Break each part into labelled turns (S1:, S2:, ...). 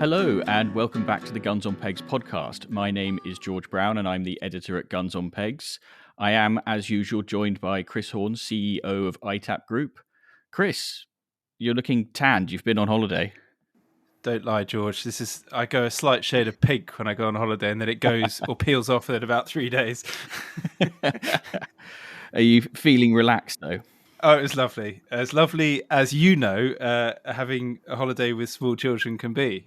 S1: Hello and welcome back to the Guns on Pegs podcast. My name is George Brown and I'm the editor at Guns on Pegs. I am, as usual, joined by Chris Horn, CEO of ITAP Group. Chris, you're looking tanned. You've been on holiday.
S2: Don't lie, George. I go a slight shade of pink when I go on holiday, and then it goes or peels off in about 3 days.
S1: Are you feeling relaxed though?
S2: Oh, it was lovely. As lovely as you know, having a holiday with small children can be.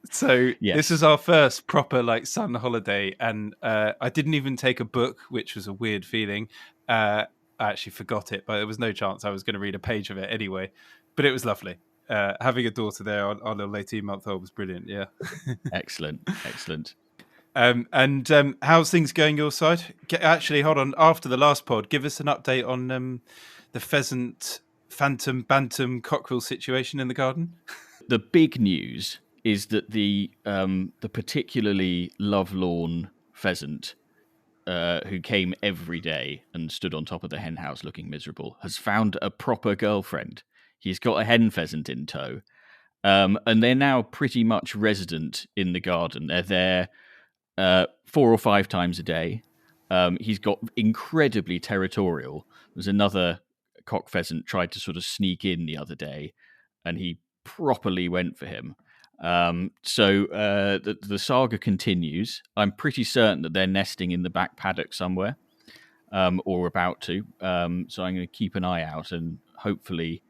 S2: So
S1: Yes.
S2: This is our first proper sun holiday, and I didn't even take a book, which was a weird feeling. I actually forgot it, but there was no chance I was going to read a page of it anyway. But it was lovely. Having a daughter there, our little 18-month-old, was brilliant. Yeah.
S1: Excellent.
S2: And how's things going your side? Actually, hold on. After the last pod, give us an update on the pheasant, phantom, bantam, cockerel situation in the garden.
S1: The big news is that the particularly lovelorn pheasant, who came every day and stood on top of the hen house looking miserable, has found a proper girlfriend. He's got a hen pheasant in tow, and they're now pretty much resident in the garden. They're there 4 or 5 times a day. He's got incredibly territorial. There's another cock pheasant tried to sort of sneak in the other day, and he properly went for him. So the saga continues. I'm pretty certain that they're nesting in the back paddock somewhere, or about to. So I'm going to keep an eye out, and hopefully,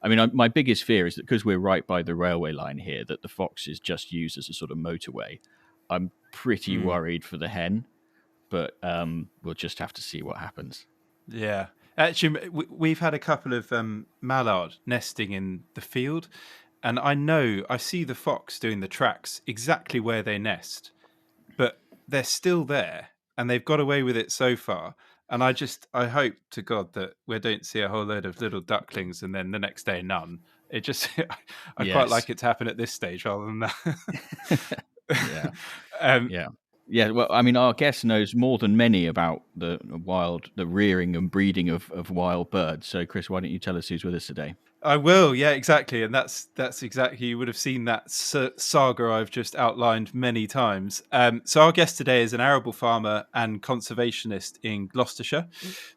S1: my biggest fear is that because we're right by the railway line here, that the fox is just used as a sort of motorway. I'm pretty worried for the hen, but we'll just have to see what happens.
S2: Yeah. Actually, we've had a couple of mallard nesting in the field, and I see the fox doing the tracks exactly where they nest, but they're still there, and they've got away with it so far. And I hope to God that we don't see a whole load of little ducklings and then the next day none. It just, I quite like it to happen at this stage rather than that.
S1: Yeah. Well, our guest knows more than many about the rearing and breeding of wild birds. So, Chris, why don't you tell us who's with us today?
S2: I will. Yeah, exactly. And that's exactly, you would have seen that saga I've just outlined many times. So our guest today is an arable farmer and conservationist in Gloucestershire,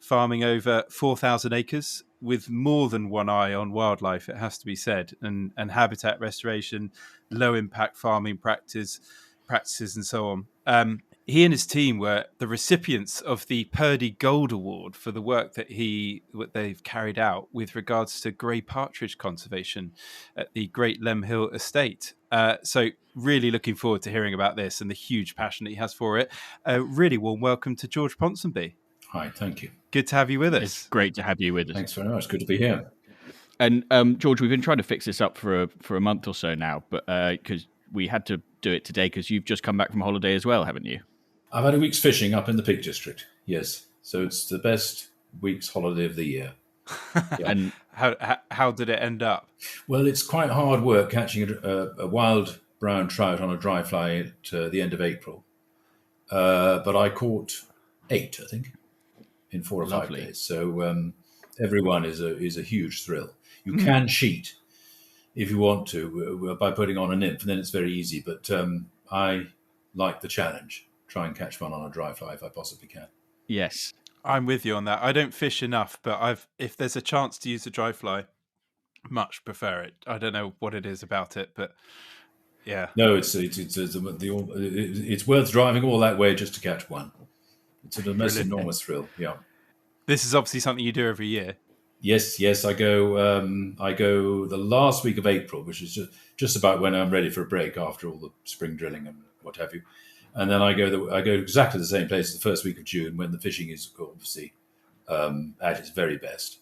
S2: farming over 4,000 acres with more than one eye on wildlife, it has to be said, and habitat restoration, low impact farming practices and so on. He and his team were the recipients of the Purdey Gold Award for the work that they've carried out with regards to grey partridge conservation at the Great Lemhill estate. So really looking forward to hearing about this and the huge passion that he has for it. Really warm welcome to George Ponsonby.
S3: Hi, thank you.
S2: Good to have you with us.
S1: It's great to have you with us.
S3: Thanks very much. Good to be here.
S1: And George, we've been trying to fix this up for a month or so now, but because we had to do it today because you've just come back from holiday as well, haven't you?
S3: I've had a week's fishing up in the Peak District, yes. So it's the best week's holiday of the year.
S2: Yeah. And how did it end up?
S3: Well, it's quite hard work catching a wild brown trout on a dry fly at the end of April. But I caught 8, I think, in 4 or 5 days. So everyone is a huge thrill. You can cheat if you want to by putting on a nymph, and then it's very easy. But I like the challenge. Try and catch one on a dry fly if I possibly can.
S1: Yes.
S2: I'm with you on that. I don't fish enough, but if there's a chance to use a dry fly, much prefer it. I don't know what it is about it, but yeah.
S3: No, it's worth driving all that way just to catch one. It's a most enormous thrill. Yeah.
S2: This is obviously something you do every year.
S3: Yes. I go the last week of April, which is just about when I'm ready for a break after all the spring drilling and what have you. And then I go exactly the same place the first week of June when the fishing is obviously at its very best.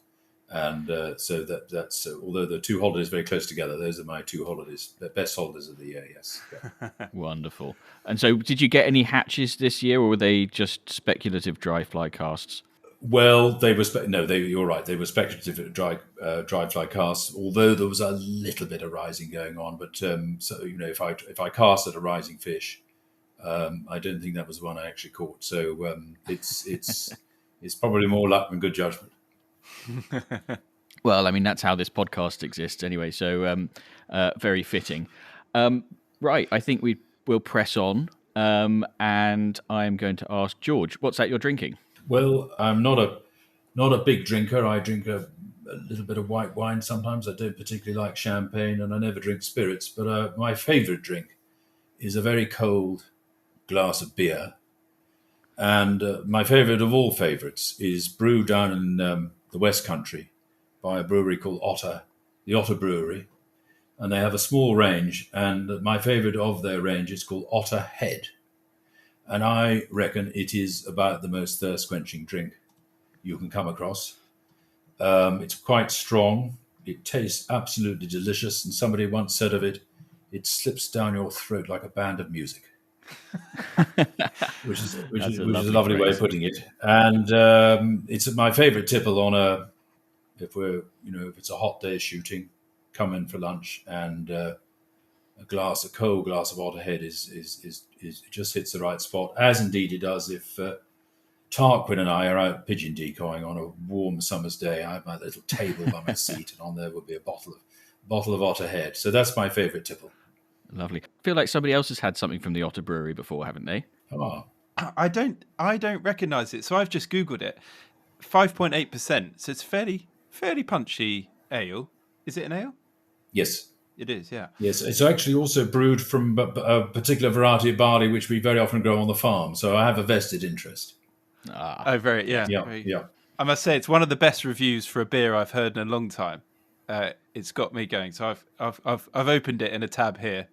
S3: And so that's although the 2 holidays very close together, those are my 2 holidays, the best holidays of the year. Yes. Yeah.
S1: Wonderful. And so, did you get any hatches this year, or were they just speculative dry fly casts?
S3: Well, they were you're right. They were speculative dry fly casts. Although there was a little bit of rising going on, but so if I cast at a rising fish. I don't think that was the one I actually caught. So it's probably more luck than good judgment.
S1: Well, I mean, that's how this podcast exists anyway, so very fitting. Right, I think we will press on, and I'm going to ask George, what's that you're drinking?
S3: Well, I'm not a big drinker. I drink a little bit of white wine sometimes. I don't particularly like champagne, and I never drink spirits. But my favourite drink is a very cold glass of beer. And my favourite of all favourites is brewed down in the West Country by a brewery called Otter, the Otter Brewery. And they have a small range, and my favourite of their range is called Otter Head. And I reckon it is about the most thirst-quenching drink you can come across. It's quite strong. It tastes absolutely delicious. And somebody once said of it, it slips down your throat like a band of music. which is a lovely way of putting it. And it's my favourite tipple on if it's a hot day shooting, come in for lunch, and a cold glass of Otter Head is just hits the right spot, as indeed it does if Tarquin and I are out pigeon decoying on a warm summer's day. I have my little table by my seat, and on there would be a bottle of Otter Head. So that's my favourite tipple.
S1: Lovely. I feel like somebody else has had something from the Otter Brewery before, haven't they?
S3: Oh.
S2: I don't recognise it, so I've just Googled it. 5.8%, so it's fairly punchy ale. Is it an ale?
S3: Yes.
S2: It is, yeah.
S3: Yes, it's actually also brewed from a particular variety of barley which we very often grow on the farm, so I have a vested interest.
S2: Oh, yeah.
S3: Yeah.
S2: I must say, it's one of the best reviews for a beer I've heard in a long time. It's got me going, so I've opened it in a tab here.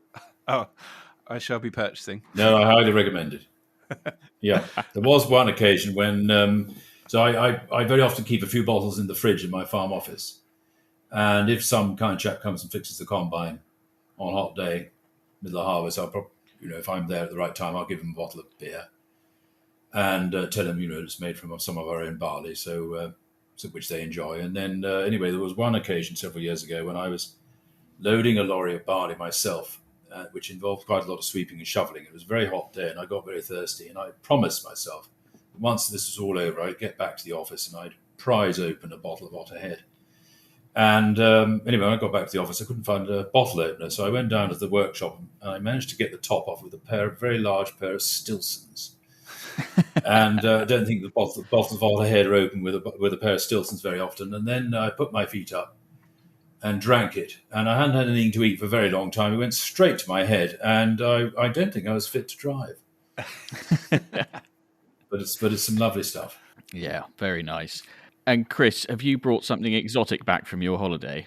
S2: Oh, I shall be purchasing.
S3: No, I highly recommend it. Yeah, there was one occasion when so I very often keep a few bottles in the fridge in my farm office, and if some kind chap comes and fixes the combine on a hot day, middle of harvest, I'll probably, if I'm there at the right time, I'll give him a bottle of beer and tell him, it's made from some of our own barley, so which they enjoy. And then anyway, there was one occasion several years ago when I was loading a lorry of barley myself, which involved quite a lot of sweeping and shoveling. It was a very hot day, and I got very thirsty, and I promised myself that once this was all over, I'd get back to the office and I'd prise open a bottle of Otter Head. And anyway, when I got back to the office, I couldn't find a bottle opener, so I went down to the workshop, and I managed to get the top off with a very large pair of Stilsons. And I don't think the bottles of Otter Head are open with a pair of Stilsons very often. And then I put my feet up and drank it, and I hadn't had anything to eat for a very long time. It went straight to my head, and I don't think I was fit to drive. but it's some lovely stuff.
S1: Yeah, very nice. And Chris, have you brought something exotic back from your holiday?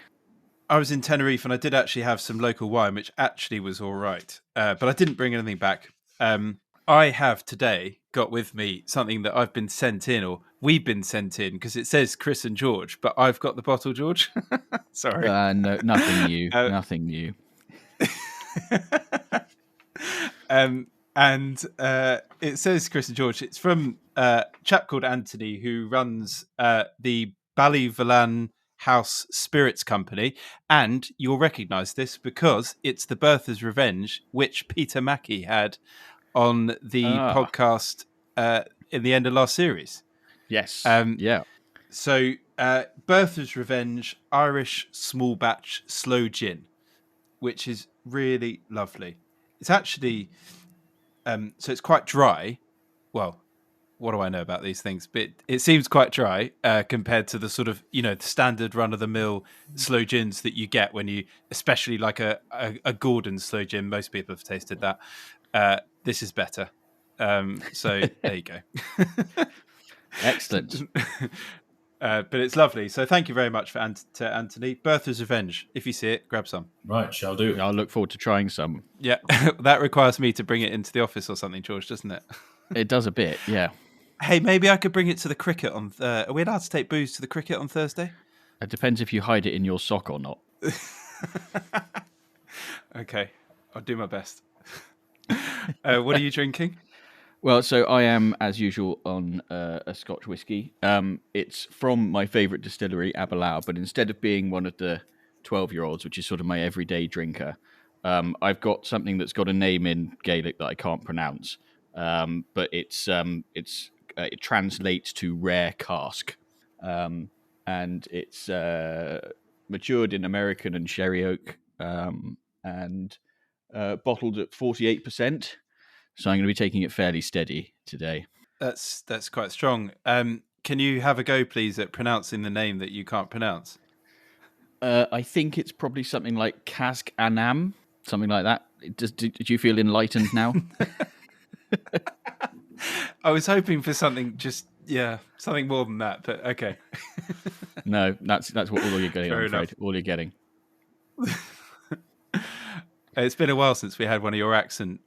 S2: I was in Tenerife, and I did actually have some local wine, which actually was all right. But I didn't bring anything back. I have today got with me something that I've been sent in, or we've been sent in, because it says Chris and George, but I've got the bottle, George. Sorry.
S1: No, nothing new. Nothing new.
S2: And it says Chris and George. It's from a chap called Anthony, who runs the Ballyvolane House Spirits Company. And you'll recognise this because it's the Bertha's Revenge, which Peter Mackie had on the podcast in the end of last series.
S1: Yes.
S2: Yeah. So Bertha's Revenge Irish small batch slow gin, which is really lovely. It's actually so it's quite dry. Well, what do I know about these things? But it seems quite dry compared to the sort of, the standard run of the mill slow gins that you get when you, especially like a Gordon slow gin. Most people have tasted that. This is better. So there you go.
S1: Excellent.
S2: But it's lovely. So thank you very much to Anthony. Bertha's Revenge. If you see it, grab some.
S3: Right, shall do.
S1: I'll look forward to trying some.
S2: Yeah, that requires me to bring it into the office or something, George, doesn't it?
S1: It does a bit, yeah.
S2: Hey, maybe I could bring it to the cricket on... are we allowed to take booze to the cricket on Thursday?
S1: It depends if you hide it in your sock or not.
S2: Okay, I'll do my best. What are you drinking?
S1: Well, so I am, as usual, on a Scotch whiskey. It's from my favourite distillery, Aberlour, but instead of being one of the 12-year-olds, which is sort of my everyday drinker, I've got something that's got a name in Gaelic that I can't pronounce, but it translates to rare cask. and it's matured in American and sherry oak, and bottled at 48%. So I'm going to be taking it fairly steady today.
S2: That's quite strong. Can you have a go, please, at pronouncing the name that you can't pronounce?
S1: I think it's probably something like Kask Anam, something like that. Did you feel enlightened now?
S2: I was hoping for something something more than that, but okay.
S1: No, that's what all you're getting,
S2: Fair
S1: I'm afraid.
S2: enough.
S1: All you're getting.
S2: It's been a while since we had one of your accent.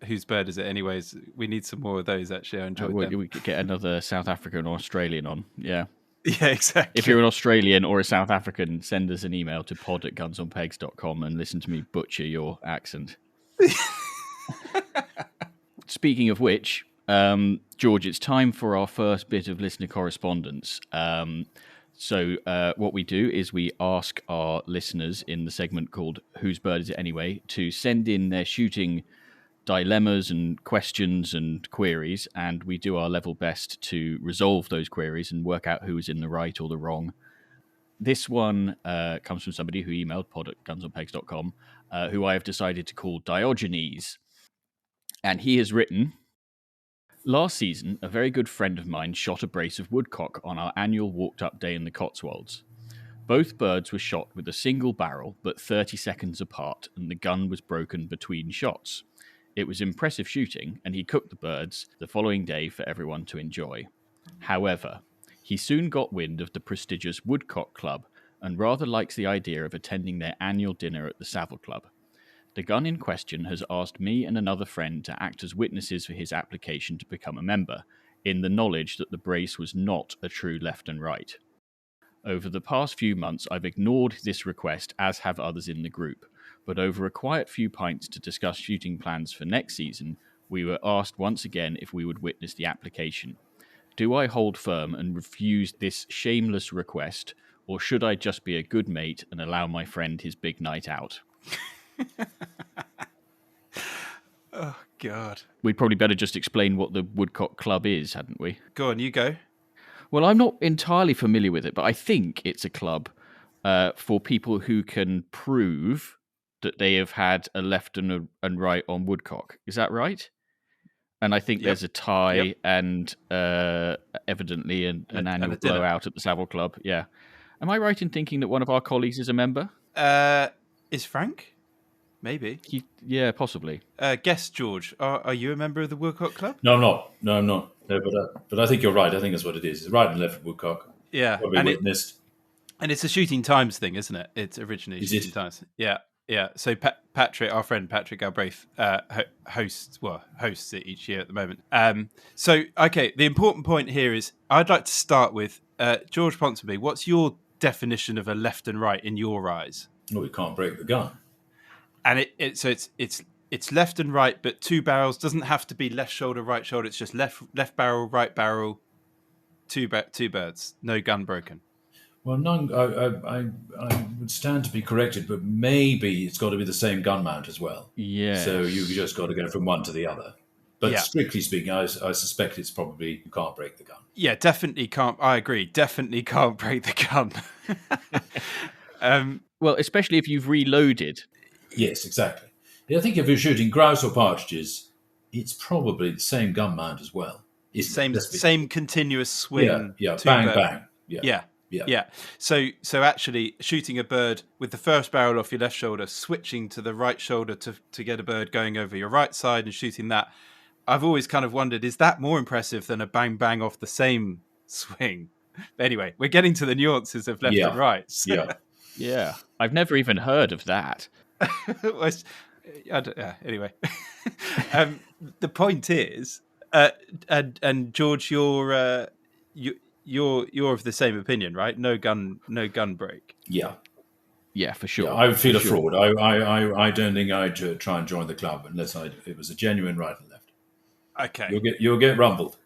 S2: Whose bird is it anyways? We need some more of those, actually. I enjoyed them.
S1: We could get another South African or Australian on, yeah.
S2: Yeah, exactly.
S1: If you're an Australian or a South African, send us an email to pod@gunsonpegs.com and listen to me butcher your accent. Speaking of which, George, it's time for our first bit of listener correspondence. So what we do is we ask our listeners in the segment called Whose Bird Is It Anyway? To send in their shooting dilemmas and questions and queries, and we do our level best to resolve those queries and work out who is in the right or the wrong. This one comes from somebody who emailed pod@gunsonpegs.com, who I have decided to call Diogenes. And he has written, last season, a very good friend of mine shot a brace of woodcock on our annual walked-up day in the Cotswolds. Both birds were shot with a single barrel, but 30 seconds apart, and the gun was broken between shots. It was impressive shooting, and he cooked the birds the following day for everyone to enjoy. However, he soon got wind of the prestigious Woodcock Club, and rather likes the idea of attending their annual dinner at the Savile Club. The gun in question has asked me and another friend to act as witnesses for his application to become a member, in the knowledge that the brace was not a true left and right. Over the past few months, I've ignored this request, as have others in the group, but over a quiet few pints to discuss shooting plans for next season, we were asked once again if we would witness the application. Do I hold firm and refuse this shameless request, or should I just be a good mate and allow my friend his big night out?
S2: Oh, God.
S1: We'd probably better just explain what the Woodcock Club is, hadn't we?
S2: Go on, you go.
S1: Well, I'm not entirely familiar with it, but I think it's a club for people who can prove that they have had a left and right on woodcock. Is that right? And I think there's a tie and evidently an annual blowout at the Savile Club. Yeah. Am I right in thinking that one of our colleagues is a member?
S2: Is Frank? Maybe.
S1: Yeah, possibly.
S2: Guess, George, are you a member of the Woodcock Club?
S3: No, I'm not. No, but I think you're right. I think that's what it is. It's right and left of woodcock.
S2: Yeah.
S3: Probably witnessed.
S2: And it's a shooting times thing, isn't it? It's originally shooting times. Yeah. Yeah. So Patrick, our friend Patrick Galbraith, hosts it each year at the moment. The important point here is I'd like to start with George Ponsonby. What's your definition of a left and right in your eyes?
S3: Well, we can't break the gun.
S2: And it's left and right, but two barrels. Doesn't have to be left shoulder, right shoulder. It's just left barrel, right barrel, two birds, no gun broken.
S3: Well, none. I would stand to be corrected, but maybe it's got to be the same gun mount as well.
S1: Yeah.
S3: So you just got to go from one to the other. But strictly speaking, I suspect it's probably you can't break the gun. Yeah,
S2: definitely can't. I agree. Definitely can't break the gun.
S1: Well, especially if you've reloaded.
S3: Yes, exactly. I think if you're shooting grouse or partridges, it's probably the same gun mount as well.
S2: Same continuous swing.
S3: Yeah. Bang.
S2: Yeah. So actually shooting a bird with the first barrel off your left shoulder, switching to the right shoulder to get a bird going over your right side and shooting that. I've always kind of wondered, is that more impressive than a bang bang off the same swing? But anyway, we're getting to the nuances of left and right. So.
S1: Yeah. I've never even heard of that.
S2: Anyway, the point is, and George, you're of the same opinion, right? No gun break.
S3: Yeah,
S1: for sure.
S3: Yeah, I would feel a fraud. I don't think I'd try and join the club unless it was a genuine right and left.
S2: Okay,
S3: you'll get rumbled.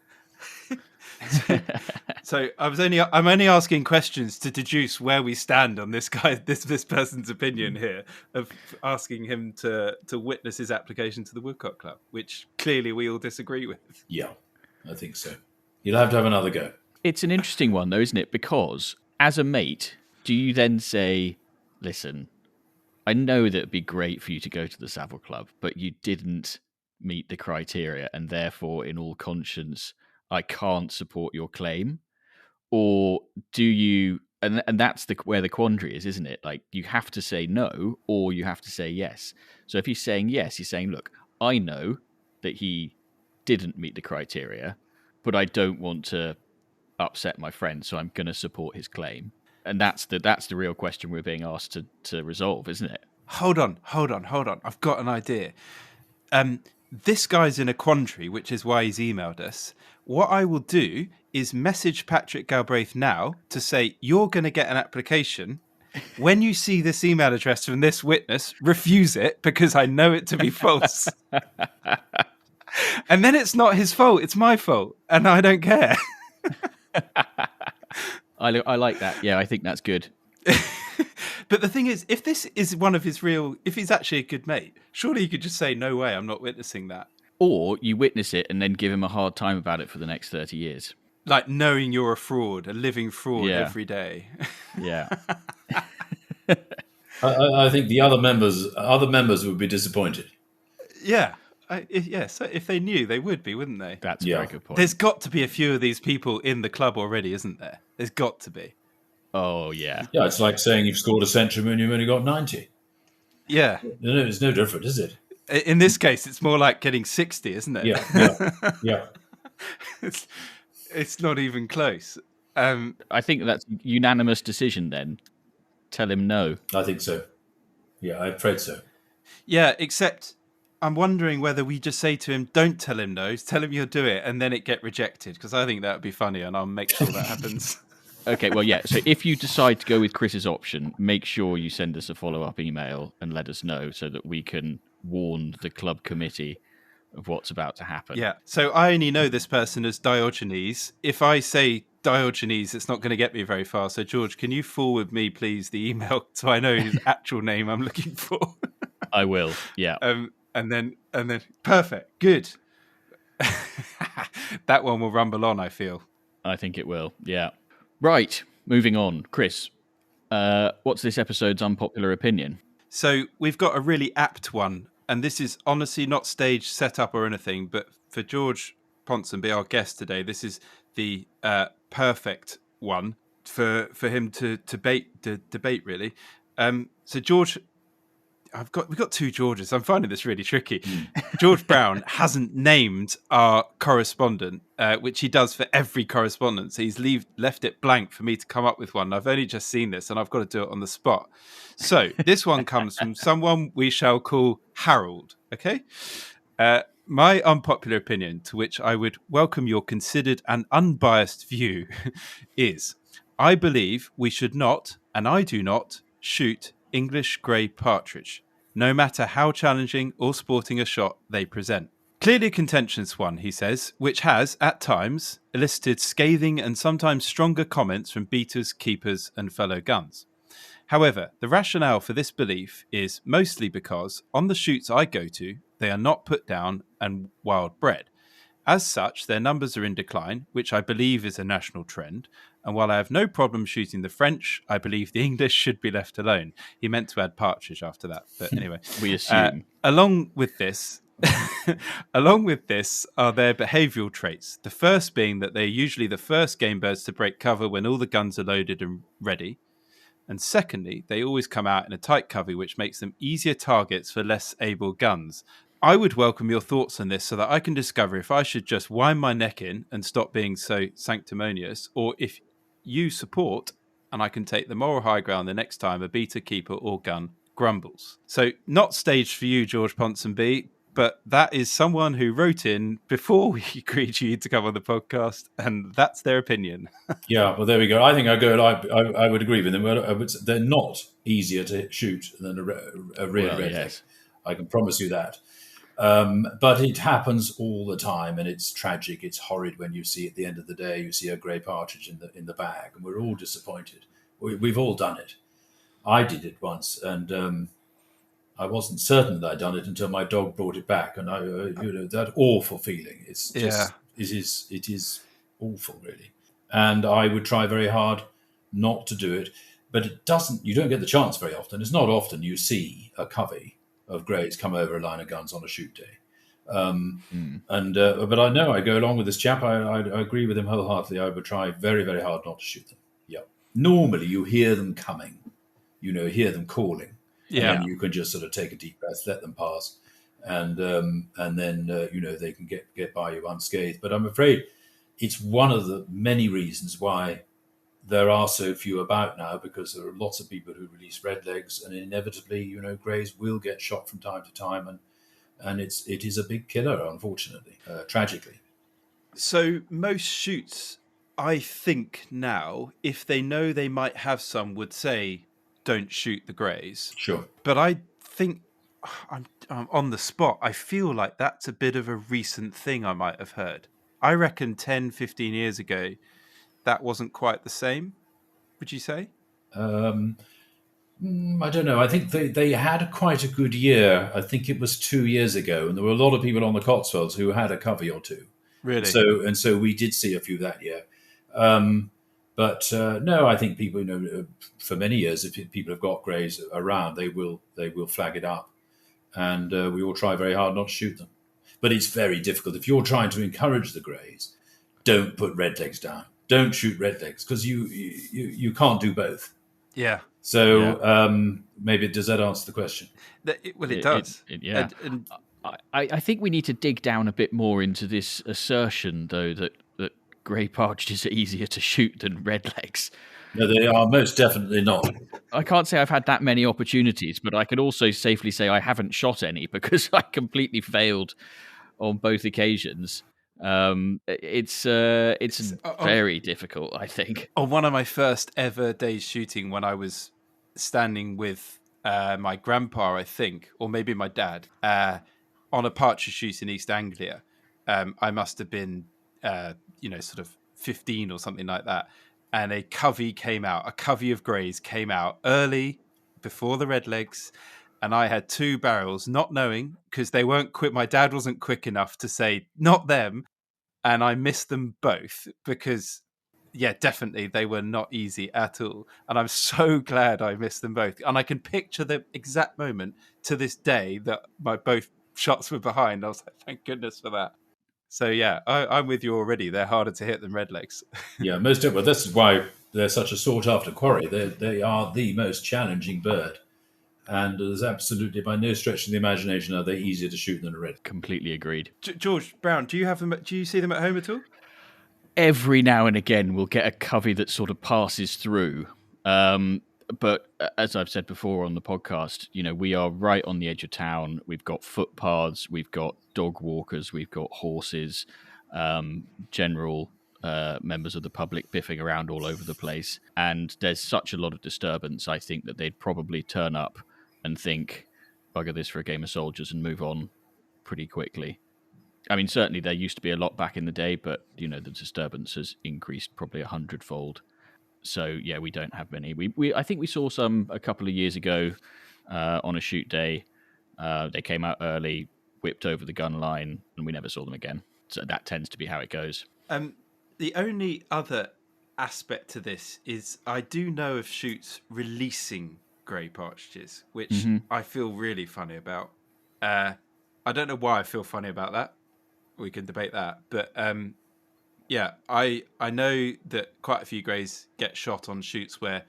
S2: So I'm only asking questions to deduce where we stand on this person's opinion here of asking him to witness his application to the Woodcock Club, which clearly we all disagree with.
S3: Yeah, I think so. You'll have to have another go.
S1: It's an interesting one, though, isn't it? Because as a mate, do you then say, listen, I know that it'd be great for you to go to the Savile Club, but you didn't meet the criteria, and therefore, in all conscience, I can't support your claim? Or do you, and that's where the quandary is, isn't it? Like, you have to say no, or you have to say yes. So if he's saying yes, he's saying, look, I know that he didn't meet the criteria, but I don't want to upset my friend, so I'm going to support his claim. And that's the real question we're being asked to resolve, isn't it?
S2: Hold on. I've got an idea. This guy's in a quandary, which is why he's emailed us. What I will do is message Patrick Galbraith now to say, you're going to get an application. When you see this email address from this witness, refuse it, because I know it to be false. And then it's not his fault, it's my fault, and I don't care.
S1: I like that. Yeah, I think that's good.
S2: But the thing is, if this is one of his if he's actually a good mate, surely you could just say, no way, I'm not witnessing that.
S1: Or you witness it and then give him a hard time about it for the next 30 years.
S2: Like knowing you're a fraud, a living fraud every day.
S1: Yeah.
S3: I think the other members would be disappointed.
S2: Yeah. So if they knew, they would be, wouldn't they?
S1: That's a very good point.
S2: There's got to be a few of these people in the club already, isn't there? There's got to be.
S1: Oh, yeah.
S3: Yeah, it's like saying you've scored a century when you've only got 90.
S2: Yeah.
S3: No, it's no different, is it?
S2: In this case, it's more like getting 60, isn't it?
S3: Yeah.
S2: It's not even close.
S1: I think that's a unanimous decision then. Tell him no.
S3: I think so. Yeah, I'm afraid so.
S2: Yeah, except I'm wondering whether we just say to him, don't tell him no, tell him you'll do it, and then it get rejected, because I think that would be funny, and I'll make sure that happens.
S1: Okay, well, yeah. So if you decide to go with Chris's option, make sure you send us a follow-up email and let us know so that we can warn the club committee of what's about to happen.
S2: Yeah. So I only know this person as Diogenes. If I say Diogenes, it's not going to get me very far. So George, can you forward me, please, the email so I know his actual name I'm looking for?
S1: I will. Yeah.
S2: And then perfect. Good. That one will rumble on, I feel.
S1: I think it will. Yeah. Right. Moving on. Chris, what's this episode's unpopular opinion?
S2: So we've got a really apt one. And this is honestly not stage set up or anything, but for George Ponsonby, our guest today, this is the perfect one for him to debate really. So George, we've got two Georges. I'm finding this really tricky. George Brown hasn't named our correspondent, which he does for every correspondence. He's left it blank for me to come up with one. I've only just seen this, and I've got to do it on the spot. So this one comes from someone we shall call Harold. Okay. My unpopular opinion, to which I would welcome your considered and unbiased view, is I believe we should not, and I do not, shoot English grey partridge, no matter how challenging or sporting a shot they present. Clearly a contentious one, he says, which has, at times, elicited scathing and sometimes stronger comments from beaters, keepers and fellow guns. However, the rationale for this belief is mostly because, on the shoots I go to, they are not put down and wild bred. As such, their numbers are in decline, which I believe is a national trend. And while I have no problem shooting the French, I believe the English should be left alone. He meant to add partridge after that, but anyway.
S1: We assume.
S2: Along with this are their behavioural traits. The first being that they're usually the first game birds to break cover when all the guns are loaded and ready. And secondly, they always come out in a tight covey, which makes them easier targets for less able guns. I would welcome your thoughts on this so that I can discover if I should just wind my neck in and stop being so sanctimonious, or if you support and I can take the moral high ground the next time a beater, keeper or gun grumbles. So not staged for you, George Ponsonby, but that is someone who wrote in before we agreed you to come on the podcast, and that's their opinion.
S3: Yeah, well, there we go. I think I would agree with them. They're not easier to shoot than a real redneck. Yes. I can promise you that. But it happens all the time, and it's tragic. It's horrid when you see at the end of the day, you see a grey partridge in the bag, and we're all disappointed. We've all done it. I did it once, and I wasn't certain that I'd done it until my dog brought it back, and that awful feeling. It is awful, really. And I would try very hard not to do it. But you don't get the chance very often. It's not often you see a covey of greys come over a line of guns on a shoot day. But I know I go along with this chap. I agree with him wholeheartedly. I would try very, very hard not to shoot them. Yeah. Normally you hear them coming, hear them calling.
S2: Yeah.
S3: And then you can just sort of take a deep breath, let them pass. And then they can get by you unscathed. But I'm afraid it's one of the many reasons why there are so few about now, because there are lots of people who release redlegs, and inevitably, greys will get shot from time to time, and it is a big killer, unfortunately, tragically.
S2: So most shoots, I think now, if they know they might have some, would say, don't shoot the greys.
S3: Sure.
S2: But I think I'm on the spot. I feel like that's a bit of a recent thing I might have heard. I reckon 10, 15 years ago, that wasn't quite the same, would you say?
S3: I don't know. I think they had quite a good year. I think it was 2 years ago, and there were a lot of people on the Cotswolds who had a covey or two.
S2: Really?
S3: So we did see a few that year. No, I think people, for many years, if people have got greys around, they will flag it up, and we all try very hard not to shoot them. But it's very difficult if you're trying to encourage the greys. Don't put redlegs down. Don't shoot redlegs, because you can't do both.
S2: Yeah.
S3: So maybe does that answer the question?
S2: It does.
S1: Yeah. I think we need to dig down a bit more into this assertion, though, that grey partridges are easier to shoot than redlegs.
S3: No, they are most definitely not.
S1: I can't say I've had that many opportunities, but I can also safely say I haven't shot any because I completely failed on both occasions. It's very difficult, I think.
S2: On one of my first ever days shooting, when I was standing with my grandpa, I think, or maybe my dad, on a partridge shoot in East Anglia, I must have been, sort of 15 or something like that. And a covey of greys came out early before the redlegs. And I had two barrels, not knowing, because they weren't quick. My dad wasn't quick enough to say, not them. And I missed them both because, yeah, definitely they were not easy at all. And I'm so glad I missed them both. And I can picture the exact moment to this day that my both shots were behind. I was like, thank goodness for that. So, yeah, I'm with you already. They're harder to hit than redlegs.
S3: Yeah, most definitely. This is why they're such a sought-after quarry. They are the most challenging bird. And there's absolutely, by no stretch of the imagination, are they easier to shoot than a red.
S1: Completely agreed.
S2: George Brown, do you have them? Do you see them at home at all?
S1: Every now and again, we'll get a covey that sort of passes through. But as I've said before on the podcast, we are right on the edge of town. We've got footpaths, we've got dog walkers, we've got horses, general members of the public biffing around all over the place. And there's such a lot of disturbance, I think, that they'd probably turn up and think, bugger this for a game of soldiers, and move on pretty quickly. I mean, certainly there used to be a lot back in the day, but, the disturbance has increased probably 100-fold. So, yeah, we don't have many. I think we saw some a couple of years ago on a shoot day. They came out early, whipped over the gun line, and we never saw them again. So that tends to be how it goes.
S2: The only other aspect to this is I do know of shoots releasing grey partridges, which I feel really funny about. I don't know why I feel funny about that. We can debate that. But yeah, I know that quite a few greys get shot on shoots where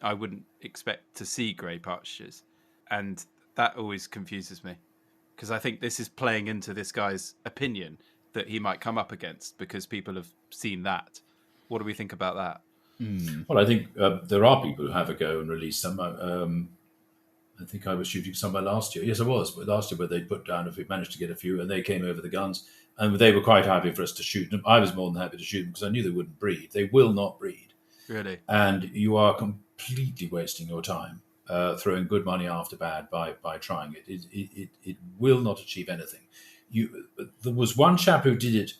S2: I wouldn't expect to see grey partridges. And that always confuses me, because I think this is playing into this guy's opinion that he might come up against because people have seen that. What do we think about that?
S3: Well, I think there are people who have a go and release some. I think I was shooting somewhere last year. Yes, I was. But last year, where they put down, if we managed to get a few, and they came over the guns, and they were quite happy for us to shoot them. I was more than happy to shoot them because I knew they wouldn't breed. They will not breed.
S2: Really?
S3: And you are completely wasting your time throwing good money after bad by trying it. It will not achieve anything. There was one chap who did it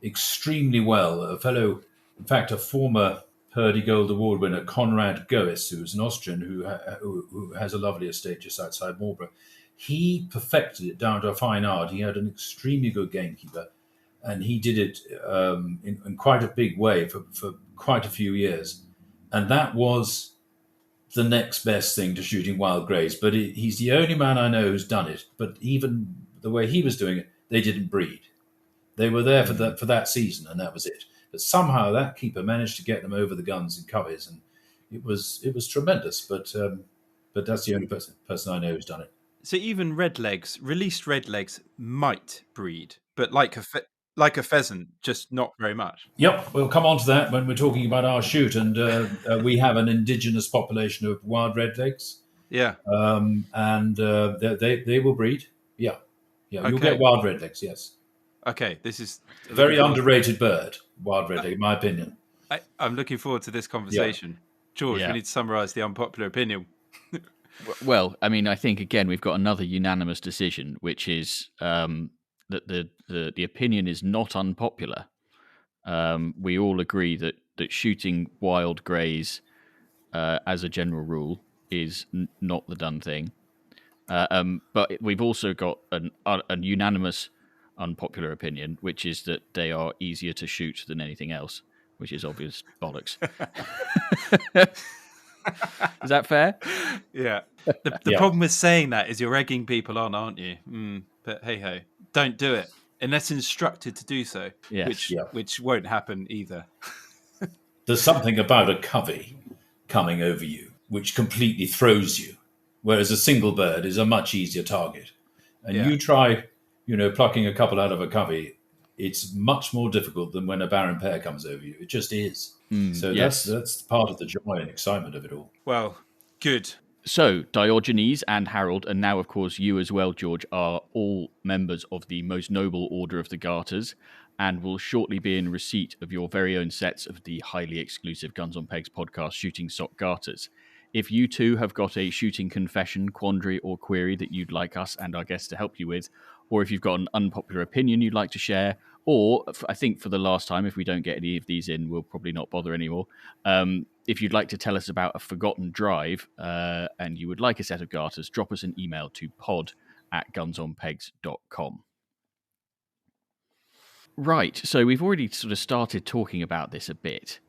S3: extremely well, a fellow, in fact, a former Purdey Gold Award winner, Konrad Goes, who's an Austrian who has a lovely estate just outside Marlborough. He perfected it down to a fine art. He had an extremely good gamekeeper, and he did it in quite a big way for quite a few years. And that was the next best thing to shooting wild greys. But he's the only man I know who's done it. But even the way he was doing it, they didn't breed. They were there for that season, and that was it. But somehow that keeper managed to get them over the guns in coveys, and it was tremendous. But that's the only person I know who's done it.
S2: So even released redlegs might breed, but like a pheasant, just not very much.
S3: Yep, we'll come on to that when we're talking about our shoot, and we have an indigenous population of wild redlegs.
S2: Yeah,
S3: and they will breed. Yeah,
S2: Okay.
S3: You'll get wild redlegs. Yes.
S2: Okay, this is
S3: a very underrated bird, wild redleg, in my opinion.
S2: I'm looking forward to this conversation. Yeah. George, we need to summarise the unpopular opinion.
S1: Well, I mean, I think, again, we've got another unanimous decision, which is that the opinion is not unpopular. We all agree that shooting wild greys as a general rule is not the done thing. But we've also got a unanimous unpopular opinion, which is that they are easier to shoot than anything else, which is obvious bollocks. Is that fair?
S2: Yeah. The problem with saying that is you're egging people on, aren't you? But hey ho, don't do it unless instructed to do so.
S1: Yes.
S2: Which won't happen either.
S3: There's something about a covey coming over you which completely throws you, whereas a single bird is a much easier target. And you try, plucking a couple out of a covey, it's much more difficult than when a barren pair comes over you. It just is. So that's part of the joy and excitement of it all.
S2: Well, good.
S1: So Diogenes and Harold, and now, of course, you as well, George, are all members of the most noble order of the Garters, and will shortly be in receipt of your very own sets of the highly exclusive Guns on Pegs podcast Shooting Sock Garters. If you too have got a shooting confession, quandary, or query that you'd like us and our guests to help you with, or if you've got an unpopular opinion you'd like to share, or I think for the last time, if we don't get any of these in, we'll probably not bother anymore. If you'd like to tell us about a forgotten drive and you would like a set of garters, drop us an email to pod@gunsonpegs.com. Right, so we've already sort of started talking about this a bit,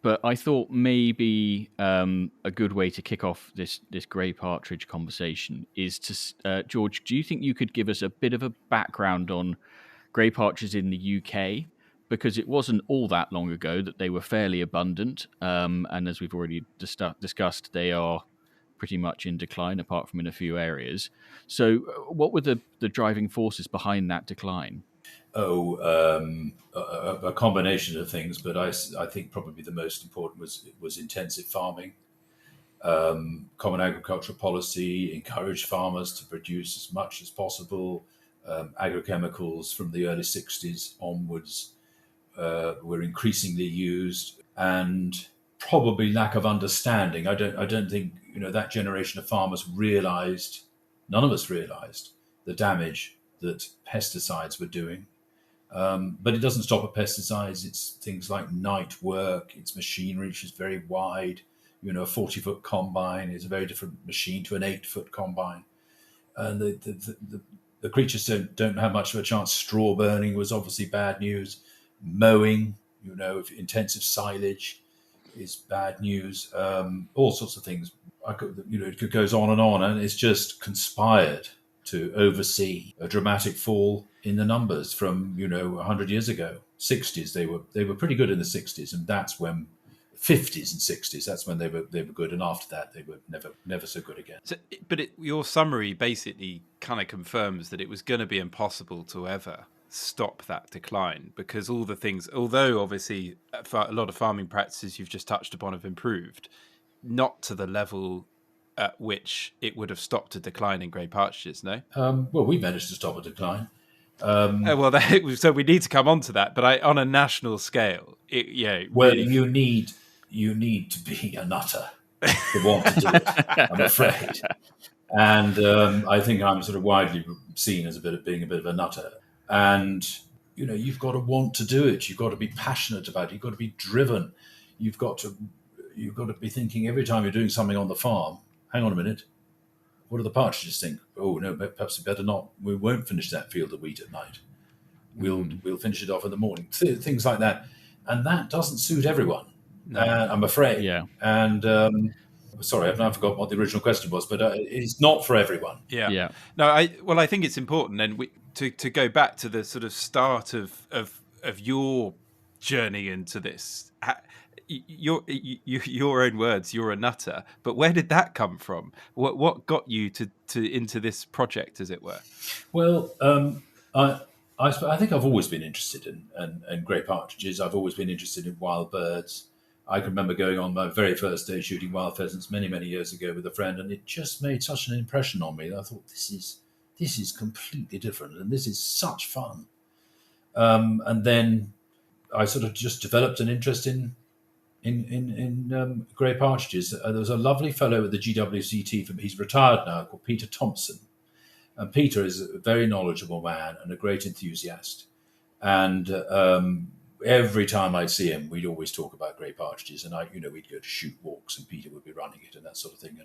S1: but I thought maybe a good way to kick off this grey partridge conversation is to, George, do you think you could give us a bit of a background on grey partridges in the UK? Because it wasn't all that long ago that they were fairly abundant, and as we've already discussed, they are pretty much in decline, apart from in a few areas. So what were the driving forces behind that decline?
S3: A combination of things, but I think probably the most important was intensive farming. Common agricultural policy encouraged farmers to produce as much as possible. Agrochemicals from the early 60s onwards were increasingly used, and probably lack of understanding. I don't think that generation of farmers realized, none of us realized, the damage that pesticides were doing. But it doesn't stop at pesticides. It's things like night work. It's machinery, which is very wide. A 40-foot combine is a very different machine to an 8-foot combine. And the creatures don't have much of a chance. Straw burning was obviously bad news. Mowing, intensive silage is bad news. All sorts of things. It goes on, and it's just conspired to oversee a dramatic fall in the numbers from 100 years ago. 60s, they were pretty good in the 60s, and that's when 50s and 60s, that's when they were good, and after that they were never so good again.
S2: So, your summary basically kind of confirms that it was going to be impossible to ever stop that decline, because all the things, although obviously a lot of farming practices you've just touched upon have improved, not to the level at which it would have stopped a decline in grey partridges, no?
S3: Well, we managed to stop a decline.
S2: So we need to come on to that, but on a national scale,
S3: well, really... you need to be a nutter to want to do it, I'm afraid. And I think I'm sort of widely seen as being a bit of a nutter. And you've got to want to do it. You've got to be passionate about it. You've got to be driven. You've got to be thinking every time you're doing something on the farm, hang on a minute, what do the partridges think? Oh no, perhaps we better not. We won't finish that field of wheat at night. We'll finish it off in the morning. Things like that, and that doesn't suit everyone. I'm afraid.
S1: Yeah.
S3: And sorry, I've now forgotten what the original question was, but it's not for everyone.
S2: Yeah.
S1: Yeah.
S2: No, I think it's important, and to go back to the sort of start of your journey into this. Your own words, you're a nutter. But where did that come from? What got you to into this project, as it were?
S3: Well, I think I've always been interested in grey partridges. I've always been interested in wild birds. I can remember going on my very first day shooting wild pheasants many, many years ago with a friend, and it just made such an impression on me that I thought, this is completely different, and this is such fun. And then I sort of just developed an interest in grey partridges. There was a lovely fellow at the GWCT, he's retired now, called Peter Thompson. And Peter is a very knowledgeable man and a great enthusiast. And every time I'd see him, we'd always talk about grey partridges. And we'd go to shoot walks, and Peter would be running it and that sort of thing.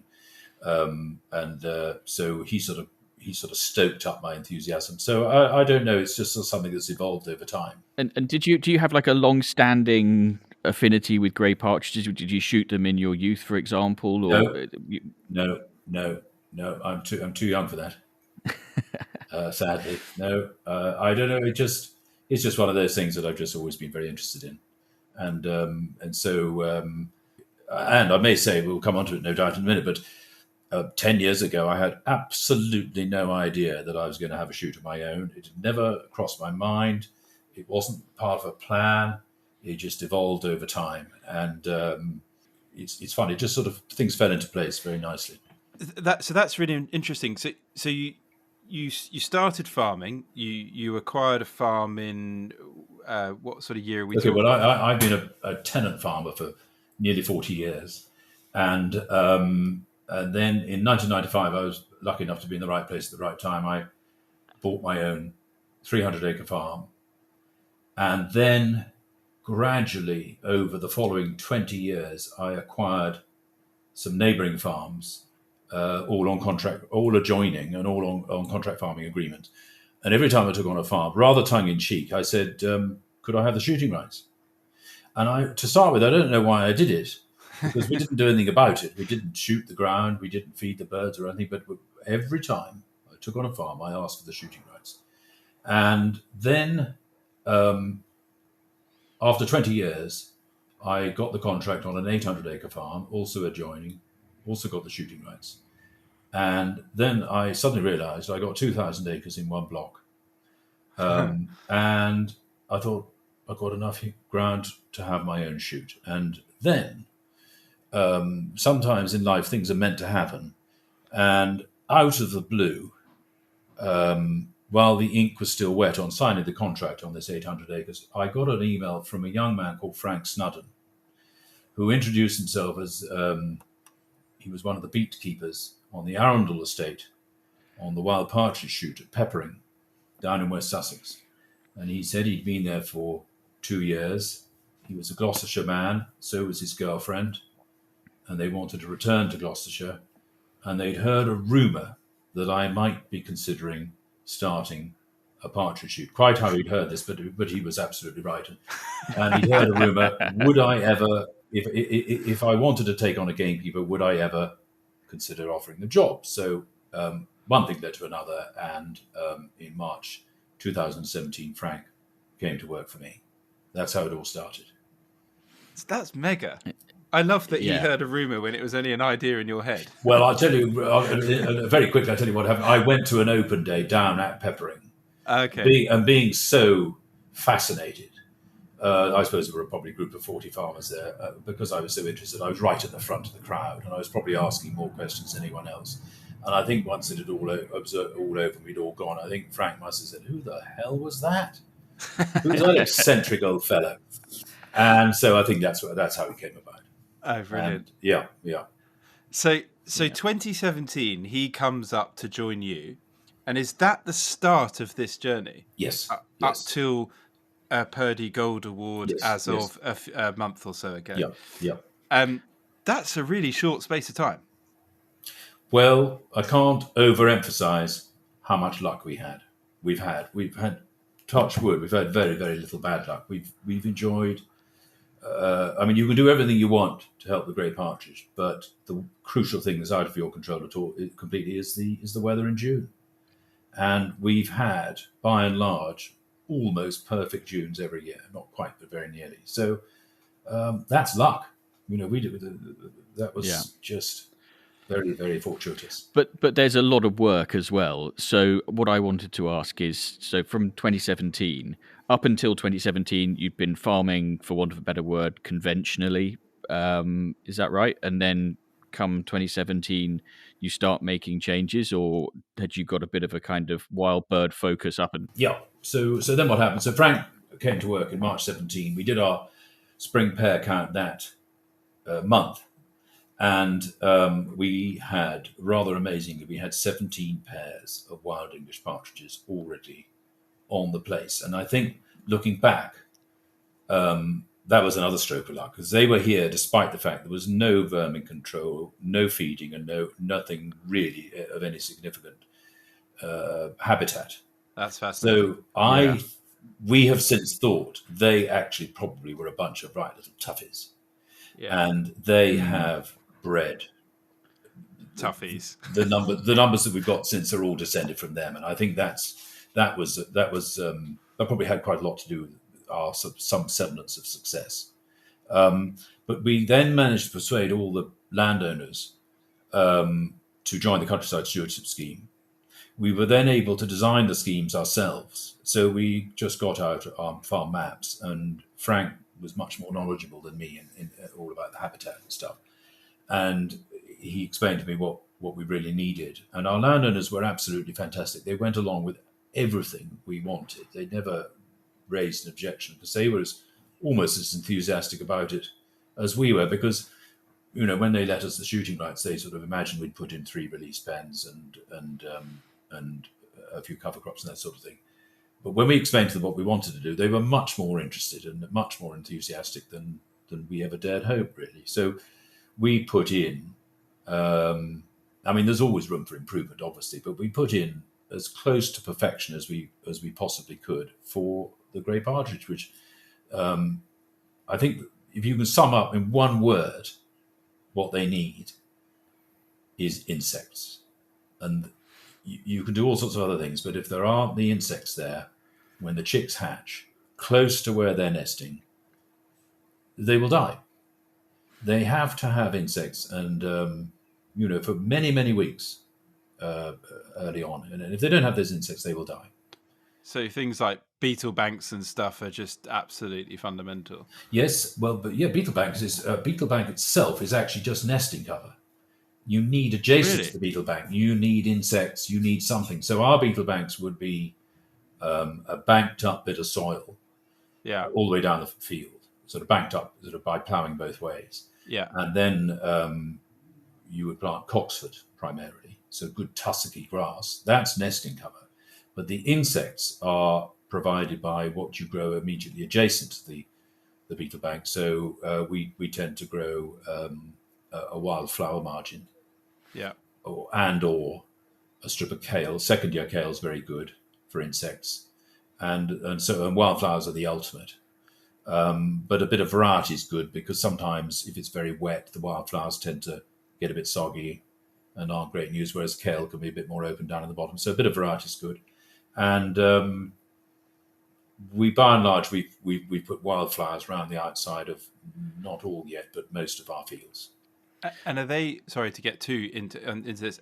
S3: So he sort of stoked up my enthusiasm. So I don't know. It's just something that's evolved over time.
S1: And do you have like a long-standing affinity with grey partridges? Did you shoot them in your youth, for example? Or
S3: No. I'm too young for that. Sadly, no. I don't know. It's just one of those things that I've just always been very interested in, and I may say, we'll come on to it no doubt in a minute, but 10 years ago, I had absolutely no idea that I was going to have a shoot of my own. It had never crossed my mind. It wasn't part of a plan. It just evolved over time, and it's fun. It just sort of, things fell into place very nicely.
S2: That's really interesting. So you started farming. You acquired a farm in what sort of year are we talking?
S3: Well, I've been a tenant farmer for nearly 40 years, and then in 1995, I was lucky enough to be in the right place at the right time. I bought my own 300-acre farm, and then gradually over the following 20 years, I acquired some neighbouring farms. All on contract, all adjoining, and all on contract farming agreement. And every time I took on a farm, rather tongue-in-cheek, I said, could I have the shooting rights? And to start with, I don't know why I did it, because we didn't do anything about it. We didn't shoot the ground, we didn't feed the birds or anything, but every time I took on a farm, I asked for the shooting rights. And then, after 20 years, I got the contract on an 800-acre farm, also adjoining, also got the shooting rights. And then I suddenly realized I got 2,000 acres in one block. And I thought, I've got enough ground to have my own shoot. And then sometimes in life things are meant to happen. And out of the blue, while the ink was still wet on signing the contract on this 800 acres, I got an email from a young man called Frank Snudden, who introduced himself as he was one of the beat keepers on the Arundel estate on the wild partridge shoot at Peppering down in West Sussex. And he said he'd been there for 2 years. He was a Gloucestershire man, so was his girlfriend, and they wanted to return to Gloucestershire. And they'd heard a rumour that I might be considering starting a partridge shoot. Quite how he'd heard this, but he was absolutely right. And he'd heard a rumour, would I ever, if I wanted to take on a gamekeeper, would I ever consider offering the job? So one thing led to another, and in March 2017, Frank came to work for me. That's how it all started.
S2: That's mega. I love that he heard a rumour when it was only an idea in your head.
S3: Well, I'll tell you very quickly. I'll tell you what happened. I went to an open day down at Peppering.
S2: Okay.
S3: Being so fascinated, I suppose there were probably a group of 40 farmers there. Because I was so interested, I was right at the front of the crowd, and I was probably asking more questions than anyone else. And I think once it had all over, we'd all gone, I think Frank must have said, "Who the hell was that? Who's that eccentric old fellow?" And so I think that's how it came about.
S2: Oh, brilliant.
S3: And yeah.
S2: So 2017, he comes up to join you. And is that the start of this journey?
S3: Yes.
S2: Up till Purdey Gold Award of a month or so ago.
S3: Yeah.
S2: That's a really short space of time.
S3: Well, I can't overemphasize how much luck we've had. Touch wood. We've had very, very little bad luck. We've enjoyed I mean, you can do everything you want to help the great partridge, but the crucial thing that's out of your control at all completely is the weather in June. And we've had, by and large, almost perfect Junes every year. Not quite, but very nearly. So that's luck. That was just very, very fortuitous.
S1: But there's a lot of work as well. So what I wanted to ask is, so from 2017 up until 2017, you'd been farming, for want of a better word, conventionally. Is that right? And then come 2017, you start making changes, or had you got a bit of a kind of wild bird focus up? And
S3: yeah. So then what happened? So Frank came to work in March 17. We did our spring pear count that month. And we had, rather amazingly, we had 17 pairs of wild English partridges already on the place. And I think, looking back, that was another stroke of luck, because they were here despite the fact there was no vermin control, no feeding, and nothing really of any significant habitat.
S2: That's fascinating.
S3: So we have since thought they actually probably were a bunch of right little toughies. Yeah. And they have bred
S2: toughies.
S3: The numbers that we've got since are all descended from them, and I think that probably had quite a lot to do with some semblance of success. But we then managed to persuade all the landowners to join the countryside stewardship scheme. We were then able to design the schemes ourselves. So we just got out our farm maps, and Frank was much more knowledgeable than me in all about the habitat and stuff. And he explained to me what we really needed. And our landowners were absolutely fantastic. They went along with everything we wanted. They never raised an objection, because they were almost as enthusiastic about it as we were, because, when they let us the shooting rights, they sort of imagined we'd put in 3 release pens and a few cover crops and that sort of thing. But when we explained to them what we wanted to do, they were much more interested and much more enthusiastic than we ever dared hope, really. So we put in, there's always room for improvement, obviously, but we put in as close to perfection as we possibly could for the grey partridge, which I think if you can sum up in one word what they need is insects. And you can do all sorts of other things, but if there aren't the insects there, when the chicks hatch, close to where they're nesting, they will die. They have to have insects, and for many, many weeks early on. And if they don't have those insects, they will die.
S2: So things like beetle banks and stuff are just absolutely fundamental.
S3: Yes, well, but yeah, beetle bank itself is actually just nesting cover. You need adjacent to the beetle bank. You need insects. You need something. So our beetle banks would be a banked up bit of soil, all the way down the field, sort of banked up, sort of by ploughing both ways.
S2: Yeah,
S3: and then you would plant cocksford primarily, so good tussocky grass. That's nesting cover. But the insects are provided by what you grow immediately adjacent to the beetle bank. So we tend to grow a wild flower margin, or a strip of kale. Second year kale is very good for insects, and wildflowers are the ultimate. But a bit of variety is good, because sometimes if it's very wet, the wildflowers tend to get a bit soggy and aren't great news, whereas kale can be a bit more open down at the bottom. So a bit of variety is good. And we, by and large, we put wildflowers around the outside of, not all yet, but most of our fields.
S2: And are they, sorry to get too into this,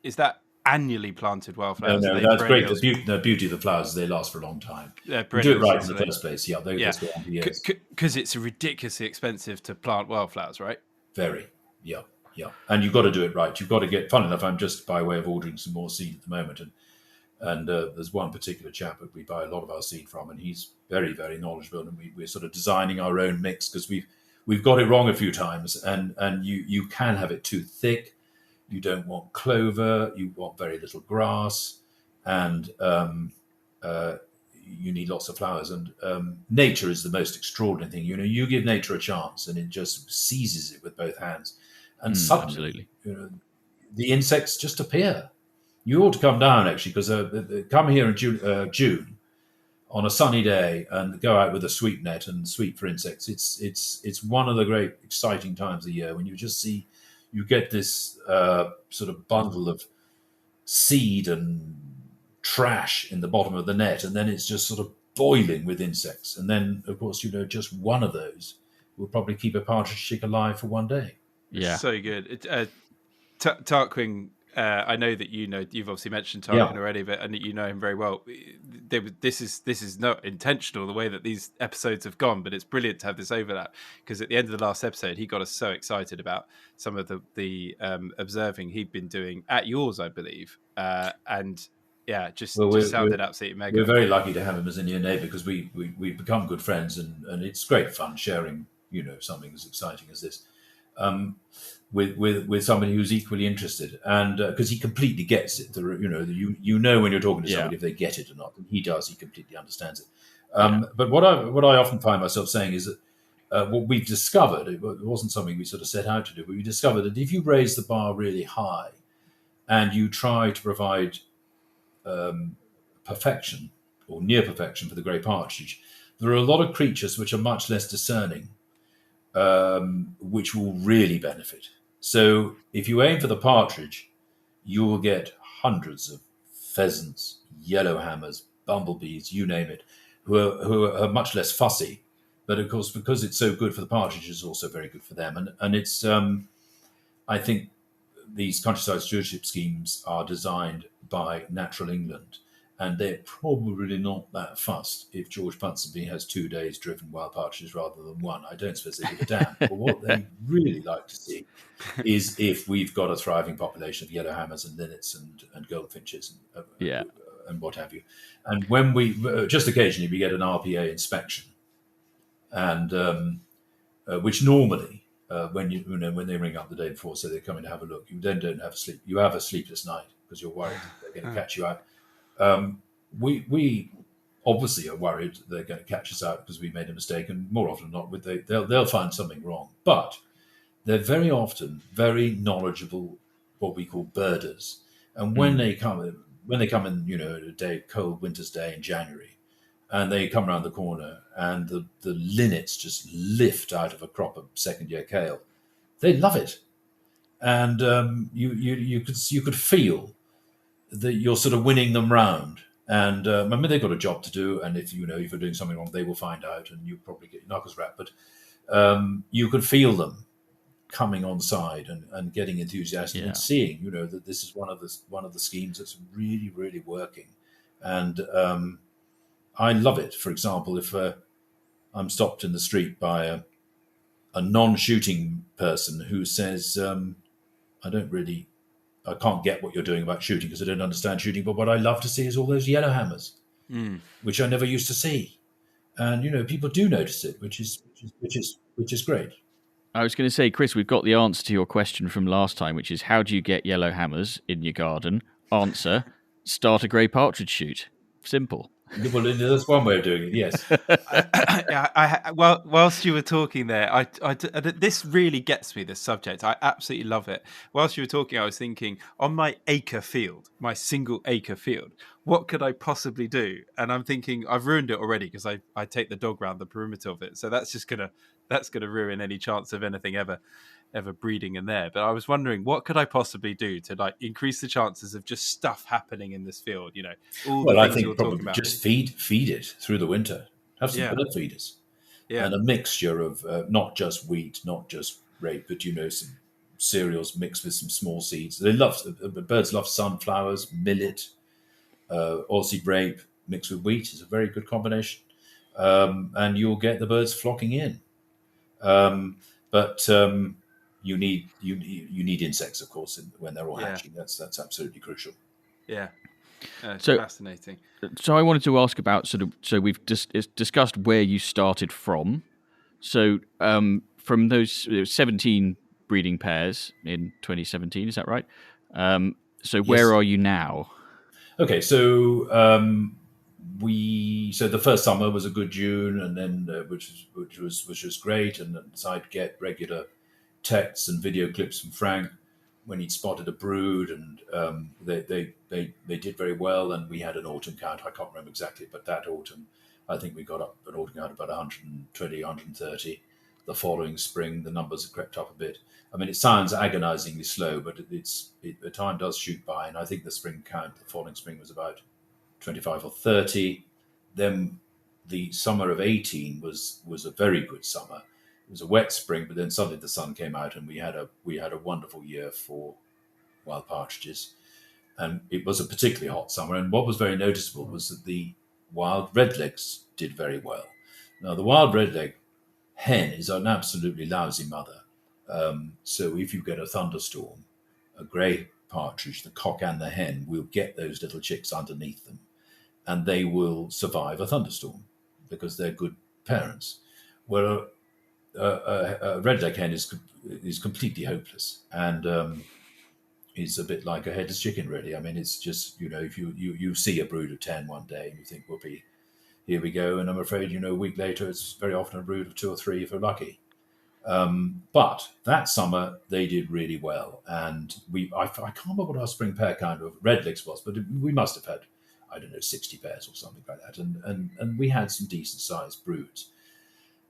S2: is that annually planted wildflowers?
S3: No, that's great. The beauty of the flowers is they last for a long time. You do it right in the first place. Yeah, they go on for years.
S2: Because it's ridiculously expensive to plant wildflowers, right?
S3: Very, yeah. And you've got to do it right. You've got to get, fun enough, I'm just by way of ordering some more seed at the moment, and there's one particular chap that we buy a lot of our seed from, and he's very, very knowledgeable, and we're sort of designing our own mix, because we've got it wrong a few times, and you can have it too thick. You don't want clover. You want very little grass, and you need lots of flowers. And nature is the most extraordinary thing. You give nature a chance, and it just seizes it with both hands. And suddenly, the insects just appear. You ought to come down, actually, because come here in June on a sunny day and go out with a sweep net and sweep for insects. It's one of the great exciting times of the year when you just see you get this sort of bundle of seed and trash in the bottom of the net, and then it's just sort of boiling with insects. And then, of course, just one of those will probably keep a partridge chick alive for one day.
S1: Yeah,
S2: so good. Tarquin, I know that you've obviously mentioned Tarquin already, but and you know him very well. This is not intentional the way that these episodes have gone, but it's brilliant to have this overlap, because at the end of the last episode, he got us so excited about some of the observing he'd been doing at yours, I believe, and yeah, just sounded absolutely mega.
S3: We're very lucky to have him as a near neighbour, because we've become good friends, and it's great fun sharing something as exciting as this. With somebody who's equally interested, and because he completely gets it, when you're talking to somebody if they get it or not, and he does. He completely understands it. But what I often find myself saying is that what we've discovered, it wasn't something we sort of set out to do, but we discovered that if you raise the bar really high and you try to provide perfection or near perfection for the grey partridge, there are a lot of creatures which are much less discerning, which will really benefit. So if you aim for the partridge, you will get hundreds of pheasants, yellowhammers, bumblebees, you name it, who are much less fussy. But of course, because it's so good for the partridge, it's also very good for them. And it's, I think these countryside stewardship schemes are designed by Natural England, and they're probably not that fussed if George Ponsonby has 2 days driven wild partridges rather than one. I don't suppose they give a damn. But what they really like to see is if we've got a thriving population of yellowhammers and linnets and goldfinches and what have you. And when we just occasionally we get an RPA inspection, and which normally when they ring up the day before, so they're coming to have a look, you then don't have a sleep. You have a sleepless night because you're worried they're going to catch you out. We obviously are worried they're going to catch us out because we made a mistake, and more often than not, they'll find something wrong. But they're very often very knowledgeable, what we call birders. And when they come in, a cold winter's day in January, and they come around the corner, and the linnets just lift out of a crop of second-year kale, they love it, and you could feel that you're sort of winning them round. And I mean, they've got a job to do, and if you're doing something wrong, they will find out, and you probably get your knuckles rapped. But you could feel them coming on side and getting enthusiastic and seeing, that this is one of the schemes that's really, really working. And I love it. For example, if I'm stopped in the street by a non-shooting person who says, I can't get what you're doing about shooting because I don't understand shooting, but what I love to see is all those yellowhammers, which I never used to see. And, people do notice it, which is great.
S1: I was going to say, Chris, we've got the answer to your question from last time, which is how do you get yellowhammers in your garden? Answer, start a grey partridge shoot. Simple.
S3: Well, that's one way of doing it, yes.
S2: Whilst you were talking there, this really gets me, this subject. I absolutely love it. Whilst you were talking, I was thinking, on my acre field, my single acre field, what could I possibly do? And I'm thinking, I've ruined it already because I take the dog around the perimeter of it. So that's gonna ruin any chance of anything ever breeding in there. But I was wondering, what could I possibly do to increase the chances of just stuff happening in this field?
S3: I think probably just feed it through the winter. Have some bird feeders, and a mixture of not just wheat, not just rape, but some cereals mixed with some small seeds. Birds love sunflowers, millet, Aussie rape mixed with wheat is a very good combination, and you'll get the birds flocking in. But you need insects, of course, when they're all hatching. That's absolutely crucial.
S2: Yeah.
S1: So
S2: fascinating.
S1: So I wanted to ask about so we've discussed where you started from. So from those 17 breeding pairs in 2017, is that right? So where are you now?
S3: Okay, so so the first summer was a good June, and then which was great, and then decided to get regular texts and video clips from Frank when he'd spotted a brood, and they did very well. And we had an autumn count. I can't remember exactly, but that autumn I think we got up an ordering out about 120, 130. The following spring, the numbers have crept up a bit. I mean, it sounds agonizingly slow, but the time does shoot by. And I think the spring count, the following spring, was about 25 or 30. Then the summer of 18 was a very good summer. It was a wet spring, but then suddenly the sun came out, and we had a wonderful year for wild partridges. And it was a particularly hot summer. And what was very noticeable was that the wild redlegs did very well. Now, the wild redleg hen is an absolutely lousy mother. So if you get a thunderstorm, a grey partridge, the cock and the hen, will get those little chicks underneath them, and they will survive a thunderstorm because they're good parents. Where a redleg hen is completely hopeless, and is a bit like a headless chicken, really. I mean, it's just, if you see a brood of 10 one day and you think, whoopee, here we go. And I'm afraid, a week later, it's very often a brood of 2 or 3 if we're lucky. But that summer, they did really well. And I can't remember what our spring pair count of redlegs was, but we must have had, 60 pairs or something like that. And we had some decent sized broods.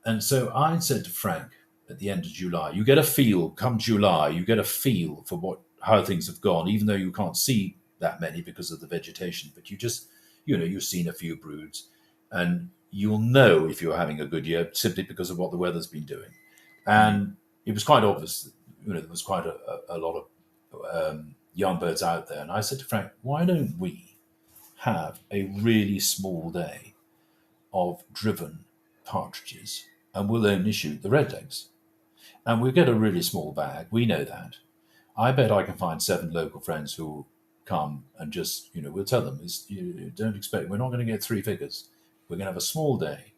S3: And so I said to Frank at the end of July, you get a feel, come July, you get a feel for how things have gone, even though you can't see that many because of the vegetation. But you just, you've seen a few broods, and you'll know if you're having a good year simply because of what the weather's been doing. And it was quite obvious that, there was quite a lot of young birds out there. And I said to Frank, why don't we have a really small day of driven partridges, and we'll only shoot the redlegs. And we'll get a really small bag. We know that. I bet I can find 7 local friends who will come and just, we'll tell them, don't expect, we're not going to get 3 figures. We're going to have a small day,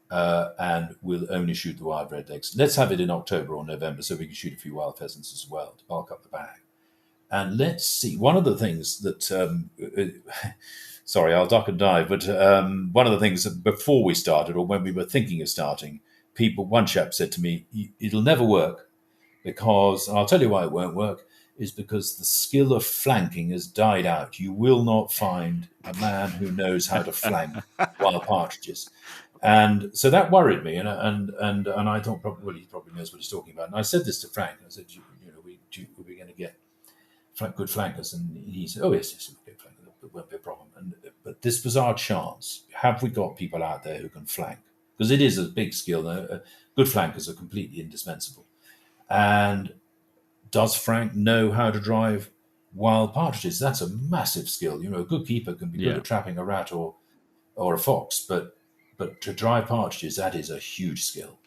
S3: and we'll only shoot the wild redlegs. Let's have it in October or November so we can shoot a few wild pheasants as well to bulk up the bag. And let's see. One of the things that, sorry, I'll duck and dive, but one of the things that before we started, or when we were thinking of starting, one chap said to me, it'll never work because, and I'll tell you why it won't work, is because the skill of flanking has died out. You will not find a man who knows how to flank wild partridges. And so that worried me, and I thought, he probably knows what he's talking about. And I said this to Frank. I said, we're going to get good flankers, and he said, "Oh yes, we'll get flankers. It won't be a problem." But this was our chance. Have we got people out there who can flank? Because it is a big skill. Good flankers are completely indispensable. And does Frank know how to drive wild partridges? That's a massive skill. A good keeper can be good at trapping a rat or a fox, but to drive partridges, that is a huge skill.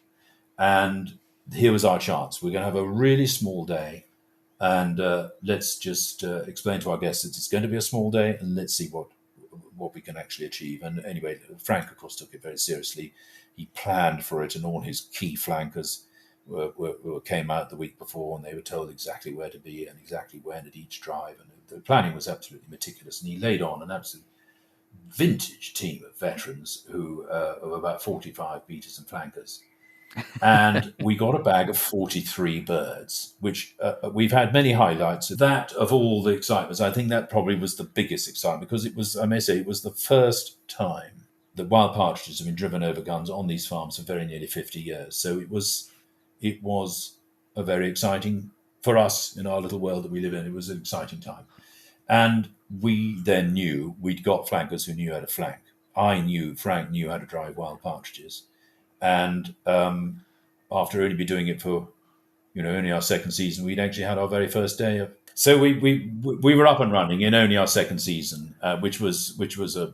S3: And here was our chance. We're going to have a really small day, and let's just explain to our guests that it's going to be a small day, and let's see what we can actually achieve. And anyway, Frank, of course, took it very seriously. He planned for it, and all his key flankers came out the week before, and they were told exactly where to be and exactly when at each drive. And the planning was absolutely meticulous. And he laid on an absolute vintage team of veterans of about 45 beaters and flankers. And we got a bag of 43 birds, which we've had many highlights. That of all the excitements, I think that probably was the biggest excitement, because it was, I may say, it was the first time that wild partridges have been driven over guns on these farms for very nearly 50 years. So it was a very exciting, for us in our little world that we live in, it was an exciting time. And we then knew we'd got flankers who knew how to flank. Frank knew how to drive wild partridges. And after only be doing it for, only our second season, we'd actually had our very first day. So we were up and running in only our second season, which was a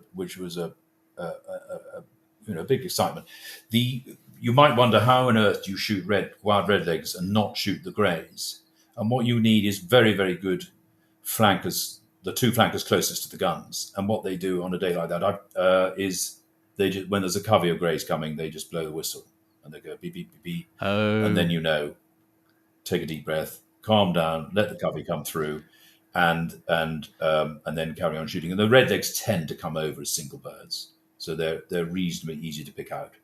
S3: big excitement. You might wonder how on earth do you shoot wild redlegs and not shoot the greys. And what you need is very, very good flankers, the 2 flankers closest to the guns. And what they do on a day like that is they just, when there's a covey of greys coming, they just blow the whistle and they go beep, beep, beep, beep.
S1: Oh.
S3: And then take a deep breath, calm down, let the covey come through, and then carry on shooting. And the redlegs tend to come over as single birds, so they're reasonably easy to pick out.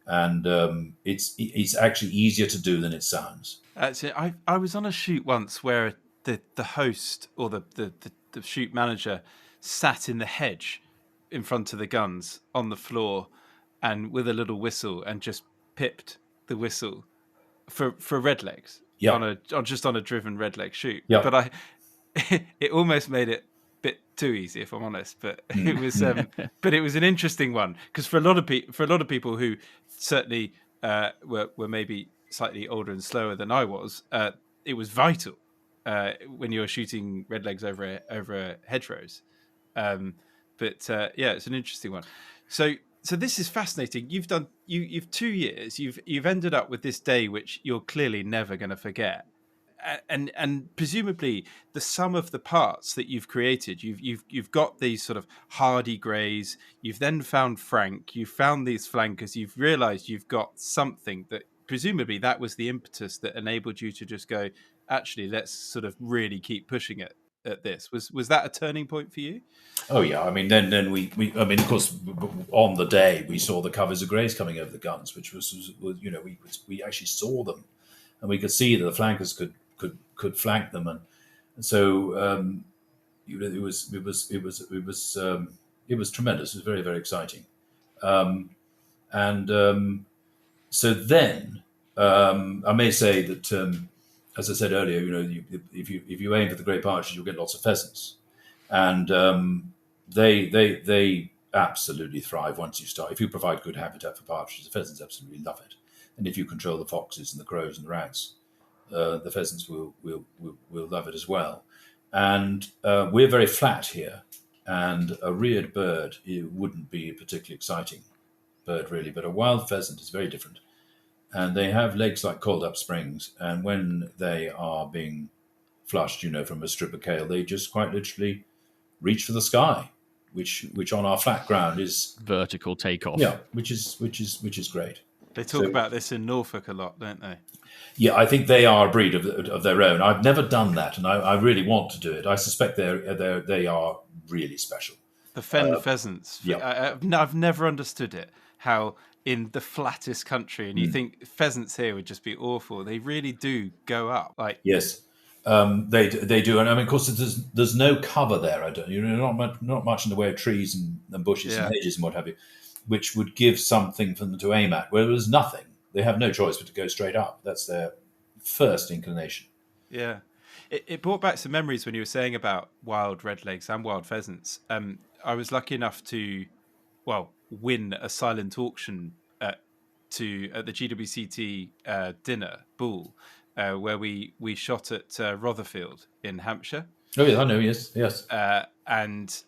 S3: And it's actually easier to do than it sounds.
S2: I was on a shoot once where the host or the shoot manager sat in the hedge in front of the guns on the floor, and with a little whistle and just pipped the whistle for redlegs
S3: Yeah.
S2: on just on a driven redleg shoot.
S3: Yeah.
S2: But it almost made it a bit too easy, if I'm honest. But it was but it was an interesting one, because for a lot of people who certainly were maybe slightly older and slower than I was, it was vital when you were shooting redlegs over hedgerows. But yeah, it's an interesting one. So this is fascinating. You've 2 years. You've ended up with this day, which you're clearly never going to forget. And presumably the sum of the parts that you've created, you've got these sort of hardy greys. You've then found Frank. You've found these flankers. You've realised you've got something that presumably that was the impetus that enabled you to just go, actually, let's sort of really keep pushing it at this. Was that a turning point for you?
S3: Oh yeah, I mean, then we I mean, of course, on the day we saw the covers of greys coming over the guns, which was we actually saw them, and we could see that the flankers could flank them, and so it was tremendous. It was very, very exciting, so then I may say that as I said earlier, if you aim for the great partridge, you'll get lots of pheasants, and they absolutely thrive once you start. If you provide good habitat for partridges, the pheasants absolutely love it, and if you control the foxes and the crows and the rats, the pheasants will love it as well. And we're very flat here, and a reared bird, it wouldn't be a particularly exciting bird really, but a wild pheasant is very different. And they have legs like coiled up springs, and when they are being flushed, from a strip of kale, they just quite literally reach for the sky, which on our flat ground is
S1: vertical takeoff.
S3: Yeah, which is great.
S2: They talk about this in Norfolk a lot, don't they?
S3: Yeah, I think they are a breed of their own. I've never done that, and I really want to do it. I suspect they are really special.
S2: The fen pheasants.
S3: Yeah.
S2: I've never understood it. How in the flattest country, and you think pheasants here would just be awful. They really do go up.
S3: Yes, they do, and I mean, of course, there's no cover there. Not much in the way of trees and bushes and hedges and what have you, which would give something for them to aim at. Where there's nothing, they have no choice but to go straight up. That's their first inclination.
S2: Yeah, it brought back some memories when you were saying about wild redlegs and wild pheasants. I was lucky enough to, win a silent auction at the GWCT dinner bull, where we shot at Rotherfield in Hampshire.
S3: Oh yeah, I know. Yes.
S2: And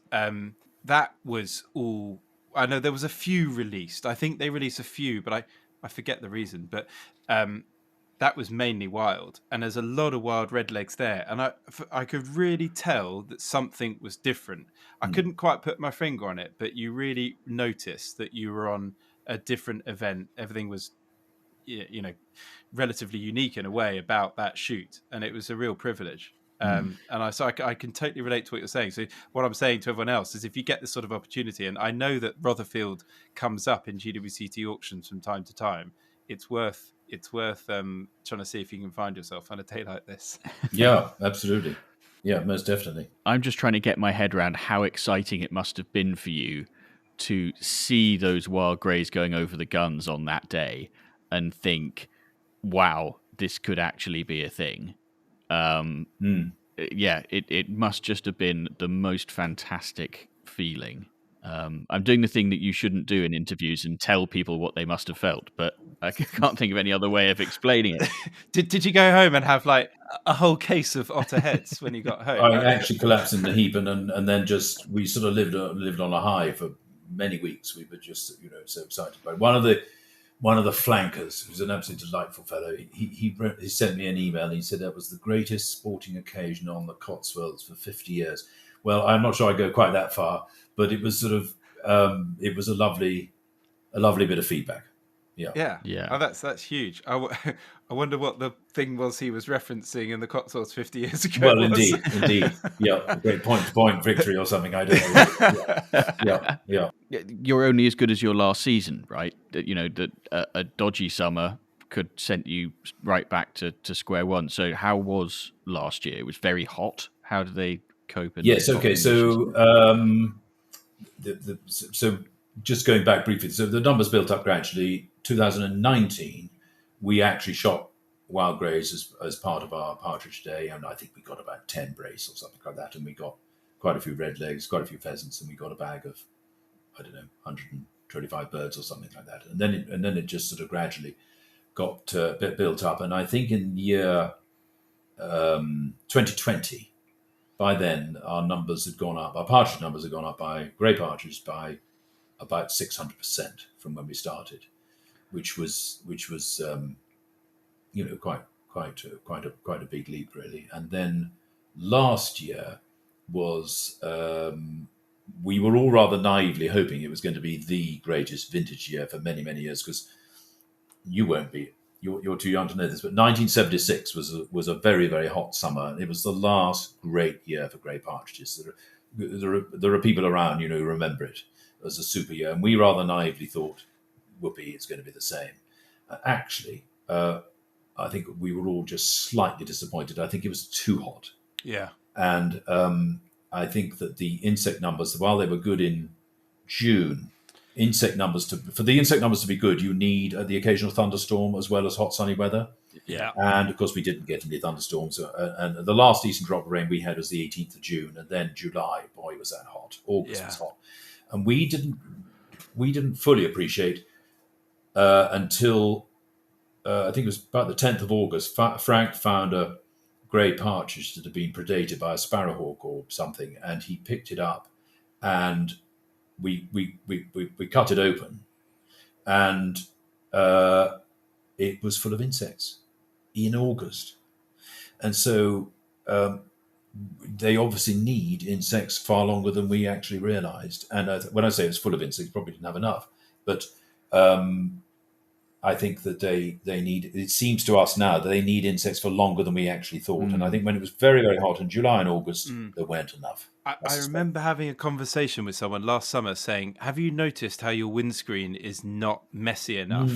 S2: that was all. I know there was a few released. I think they released a few, but I forget the reason. But that was mainly wild, and there's a lot of wild redlegs there, and I could really tell that something was different. I couldn't quite put my finger on it, but you really noticed that you were on a different event. Everything was, relatively unique in a way about that shoot, and it was a real privilege. And I can totally relate to what you're saying. So what I'm saying to everyone else is, if you get this sort of opportunity, and I know that Rotherfield comes up in GWCT auctions from time to time, it's worth trying to see if you can find yourself on a day like this.
S3: Yeah, absolutely. Yeah, most definitely.
S1: I'm just trying to get my head around how exciting it must have been for you to see those wild greys going over the guns on that day and think, wow, this could actually be a thing. Yeah, it must just have been the most fantastic feeling. I'm doing the thing that you shouldn't do in interviews and tell people what they must have felt, but I can't think of any other way of explaining it.
S2: Did you go home and have like a whole case of otter heads when you got home?
S3: I actually collapsed in the heap, and then we sort of lived on a high for many weeks. We were just so excited by it. One of the flankers, who's an absolutely delightful fellow, he sent me an email and he said that was the greatest sporting occasion on the Cotswolds for 50 years. Well, I'm not sure I go quite that far, but it was sort of it was a lovely bit of feedback.
S2: Yeah. Oh, that's huge. I wonder what the thing was he was referencing in the Cotswolds 50 years ago.
S3: Well, indeed. Yeah, a great point-to-point victory or something. I don't know. Yeah.
S1: You're only as good as your last season, right? That a dodgy summer could send you right back to square one. So how was last year? It was very hot. How did they cope?
S3: Yes. Okay. So just going back briefly, so the numbers built up gradually. 2019, we actually shot wild greys as part of our Partridge Day, and I think we got about 10 brace or something like that, and we got quite a few red legs, quite a few pheasants, and we got a bag of, I don't know, 125 birds or something like that. And then it just sort of gradually got a bit built up. And I think in the year 2020, by then our numbers had gone up. Our partridge numbers had gone up by grey partridge by about 600% from when we started, which was quite a big leap, really. And then last year was we were all rather naively hoping it was going to be the greatest vintage year for many, many years, because you won't be. You're too young to know this, but 1976 was a very, very hot summer. It was the last great year for grey partridges. There are people around, who remember it as a super year, and we rather naively thought, whoopee, it's going to be the same. Actually, I think we were all just slightly disappointed. I think it was too hot.
S2: Yeah.
S3: And I think that the insect numbers, while they were good in June, for the insect numbers to be good, you need the occasional thunderstorm as well as hot sunny weather.
S2: Yeah.
S3: And of course, we didn't get any thunderstorms. And the last decent drop of rain we had was the 18th of June, and then July. Boy, was that hot! August was hot, and we didn't fully appreciate until I think it was about the 10th of August. Frank found a grey partridge that had been predated by a sparrowhawk or something, and he picked it up, and we cut it open, and it was full of insects in August. And so they obviously need insects far longer than we actually realized. And when I say it's full of insects, probably didn't have enough. But I think that they need, it seems to us now that they need insects for longer than we actually thought. And I think when it was very, very hot in July and August, there weren't enough.
S2: I remember having a conversation with someone last summer saying, have you noticed how your windscreen is not messy enough?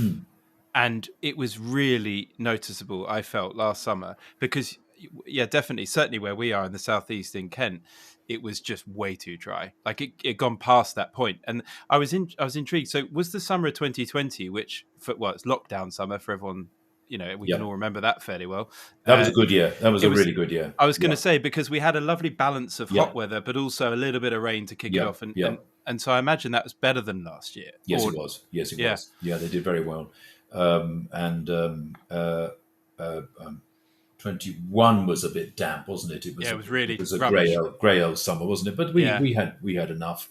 S2: And it was really noticeable, I felt, last summer, because, yeah, definitely, certainly where we are in the southeast in Kent, it was just way too dry. Like it had gone past that point. And I was intrigued. So was the summer of 2020, which, it's lockdown summer for everyone, we can all remember that fairly well.
S3: That was a good year. That was a really good year.
S2: I was going to say, because we had a lovely balance of hot weather, but also a little bit of rain to kick it off. And so I imagine that was better than last year.
S3: Yes, it was. Yes, it was. Yeah, they did very well. 21 was a bit damp, wasn't it?
S2: It was really.
S3: It was a grey old summer, wasn't it? But we had enough.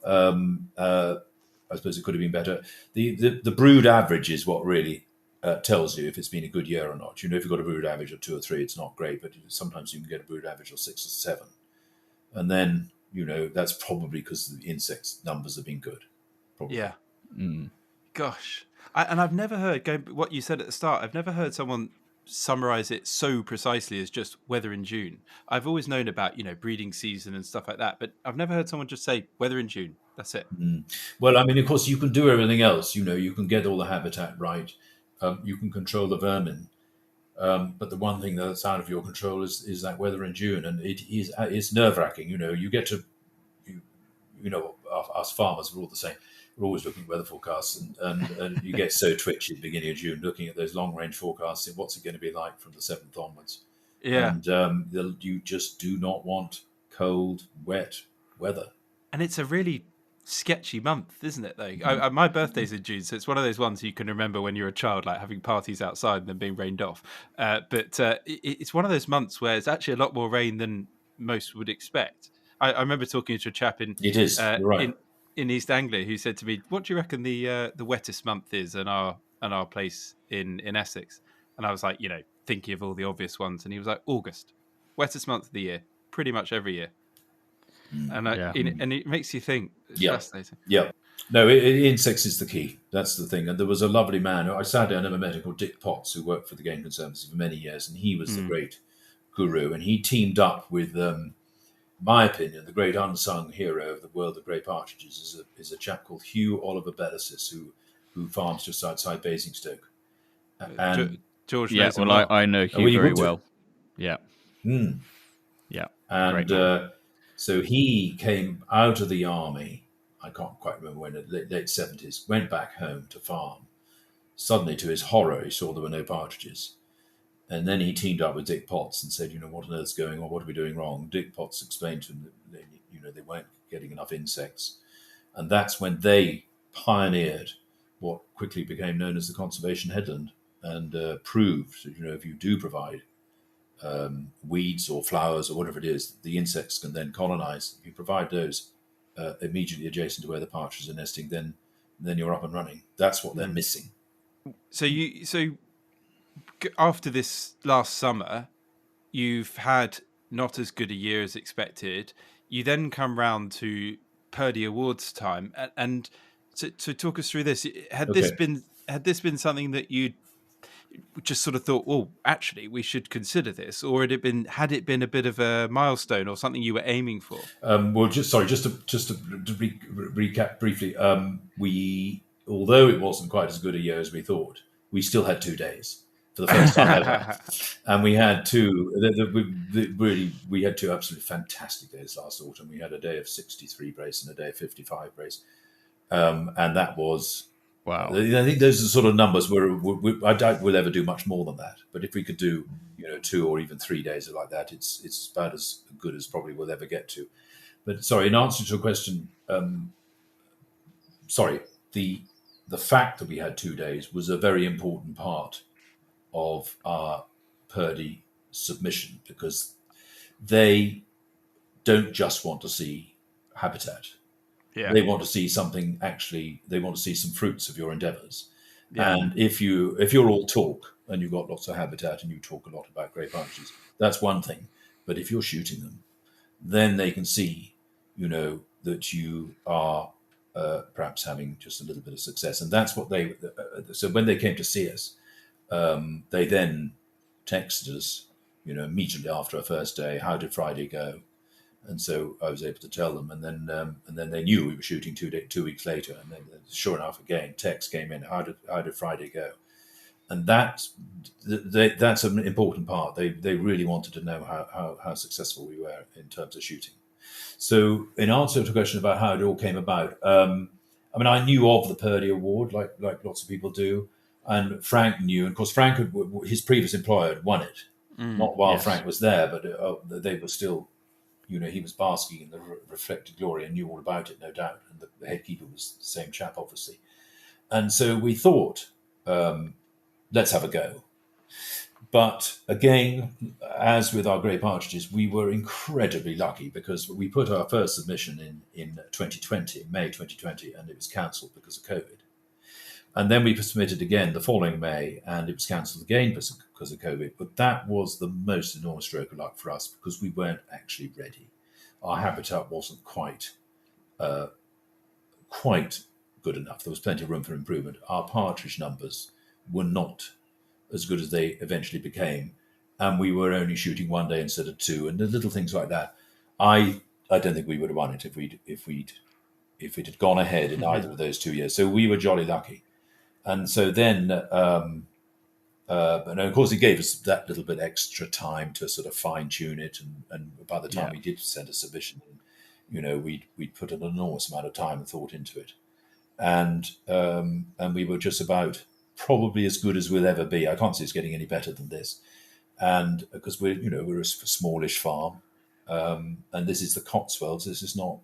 S3: I suppose it could have been better. The brood average is what really tells you if it's been a good year or not. If you've got a brood average of 2 or 3, it's not great, but sometimes you can get a brood average of 6 or 7, and then that's probably because the insects numbers have been good. Probably.
S2: Yeah. Gosh. And I've never heard, what you said at the start, I've never heard someone summarize it so precisely as just weather in June. I've always known about, breeding season and stuff like that, but I've never heard someone just say weather in June. That's it.
S3: Well, I mean, of course, you can do everything else. You can get all the habitat right. You can control the vermin. But the one thing that's out of your control is that weather in June. And it's nerve-wracking. You get to, us farmers are all the same. We're always looking at weather forecasts, and you get so twitchy at the beginning of June looking at those long-range forecasts and what's it going to be like from the 7th onwards.
S2: Yeah.
S3: And you just do not want cold, wet weather. And
S2: it's a really sketchy month, isn't it, though? My birthday's in June, so it's one of those ones you can remember when you're a child, like having parties outside and then being rained off. But it's one of those months where it's actually a lot more rain than most would expect. I remember talking to a chap in...
S3: It is, you're right.
S2: In East Anglia, who said to me, "What do you reckon the wettest month is in our place in Essex?" And I was like, thinking of all the obvious ones, and he was like, "August, wettest month of the year, pretty much every year." And it makes you think. It's fascinating.
S3: Yeah. No, insects is the key. That's the thing. And there was a lovely man who I never met him, called Dick Potts, who worked for the Game Conservancy for many years, and he was the great guru, and he teamed up with. My opinion, the great unsung hero of the world of grey partridges is a chap called Hugh Oliver Bellisis, who farms just outside Basingstoke. And
S2: George,
S1: I know Hugh very well. Yeah,
S3: yeah. And so he came out of the army I can't quite remember when, late 70s, went back home to farm. Suddenly, to his horror, he saw there were no partridges. And then he teamed up with Dick Potts and said, what on earth's going on? What are we doing wrong? Dick Potts explained to him that they weren't getting enough insects. And that's when they pioneered what quickly became known as the conservation headland, and proved that, if you do provide weeds or flowers or whatever it is, the insects can then colonize. If you provide those immediately adjacent to where the partridges are nesting, then you're up and running. That's what they're missing.
S2: So after this last summer, you've had not as good a year as expected. You then come round to Purdey Awards time, and to talk us through this. Had this been something that you just sort of thought, well, actually, we should consider this, or had it been a bit of a milestone or something you were aiming for?
S3: Just to recap briefly, although it wasn't quite as good a year as we thought, we still had 2 days for the first time ever, and we had two. We had two absolutely fantastic days last autumn. We had a day of 63 brace and a day of 55 brace, and that was. Wow! I think those are the sort of numbers where I doubt we'll ever do much more than that. But if we could do, 2 or even 3 days like that, it's about as good as probably we'll ever get to. But sorry, in answer to your question, the fact that we had 2 days was a very important part of our Purdey submission, because they don't just want to see habitat. Yeah. They want to see something. Actually, they want to see some fruits of your endeavours. Yeah. And if you're all talk and you've got lots of habitat and you talk a lot about great partridges, that's one thing. But if you're shooting them, then they can see, that you are perhaps having just a little bit of success. And that's what so when they came to see us, they then texted us, immediately after our first day, how did Friday go? And so I was able to tell them, and then they knew we were shooting 2 weeks later. And then, sure enough, again, text came in. How did Friday go? And that's an important part. They really wanted to know how successful we were in terms of shooting. So, in answer to a question about how it all came about, I knew of the Purdey Award, like lots of people do, and Frank knew. And of course, Frank, his previous employer, had won it, not while Frank was there, but they were still. He was basking in the reflected glory and knew all about it, no doubt. And the head keeper was the same chap, obviously. And so we thought, let's have a go. But again, as with our great partridges, we were incredibly lucky, because we put our first submission in 2020, May 2020, and it was cancelled because of COVID. And then we submitted again the following May, and it was cancelled again because of COVID. But that was the most enormous stroke of luck for us, because we weren't actually ready. Our habitat wasn't quite good enough. There was plenty of room for improvement. Our partridge numbers were not as good as they eventually became, and we were only shooting 1 day instead of 2, and the little things like that. I don't think we would have won it if it had gone ahead in either of those 2 years. So we were jolly lucky. And so then, and of course, it gave us that little bit extra time to sort of fine tune it. And by the time we did send a submission, we'd put an enormous amount of time and thought into it, and we were just about probably as good as we'll ever be. I can't see us getting any better than this, and because we're a smallish farm, and this is the Cotswolds. This is not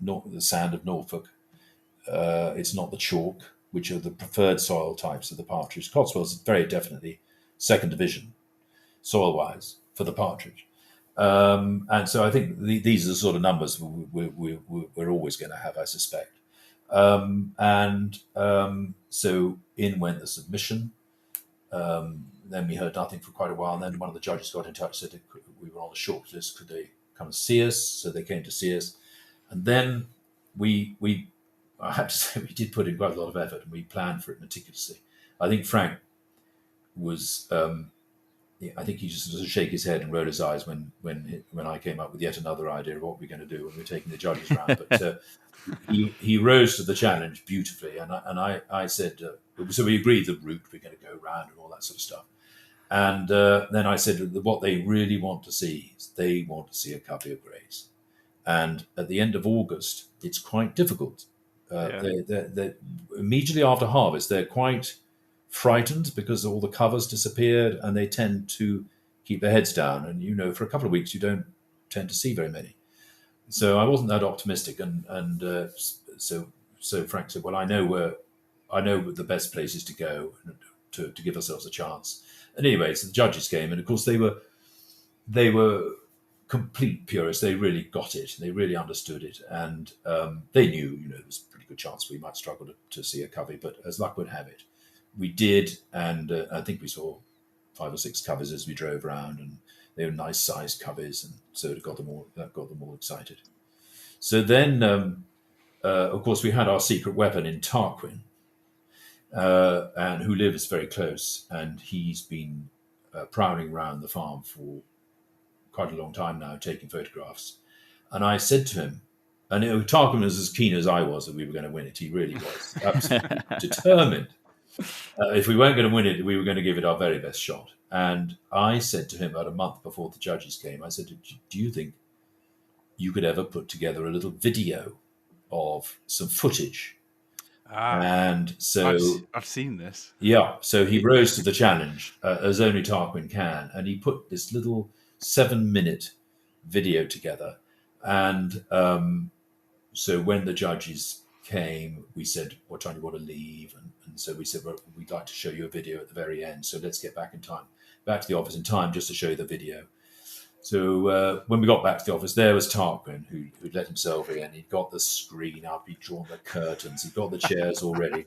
S3: the sand of Norfolk. It's not the chalk, which are the preferred soil types of the partridge. Cotswolds is very definitely second division, soil-wise, for the partridge. And so I think these are the sort of numbers we're always going to have, I suspect. So in went the submission. Then we heard nothing for quite a while. And then one of the judges got in touch, said we were on the short list. Could they come and see us? So they came to see us. And then I have to say, we did put in quite a lot of effort, and we planned for it meticulously. I think Frank was, I think he just sort of shake his head and roll his eyes when I came up with yet another idea of what we're going to do when we're taking the judges round. But he rose to the challenge beautifully, and I said, so we agreed the route we're going to go round and all that sort of stuff. And then I said that what they really want to see is they want to see a covey of greys. And at the end of August, it's quite difficult. They're immediately after harvest, they're quite frightened because all the covers disappeared, and they tend to keep their heads down. And for a couple of weeks, you don't tend to see very many. So I wasn't that optimistic, and so Frank said, "Well, I know the best places to go to give ourselves a chance." And anyway, so the judges came, and of course they were complete purists. They really got it. They really understood it, and they knew, there was a pretty good chance we might struggle to see a covey. But as luck would have it, we did, and I think we saw 5 or 6 coveys as we drove around, and they were nice sized coveys, and so it got them all excited. So then, of course, we had our secret weapon in Tarquin, and who lives very close, and he's been prowling around the farm for quite a long time now, taking photographs. And I said to him, and Tarquin was as keen as I was that we were going to win it. He really was absolutely determined. If we weren't going to win it, we were going to give it our very best shot. And I said to him about a month before the judges came, I said, "Do you think you could ever put together a little video of some footage?" And so
S2: I've seen this.
S3: Yeah, so he rose to the challenge, as only Tarquin can, and he put this little 7-minute video together. And so when the judges came, we said, "What time do you want to leave?" And so we said, "Well, we'd like to show you a video at the very end, so let's get back to the office in time just to show you the video." So when we got back to the office, there was Tarquin, who'd let himself in. He'd got the screen up, he'd drawn the curtains, he'd got the chairs all ready,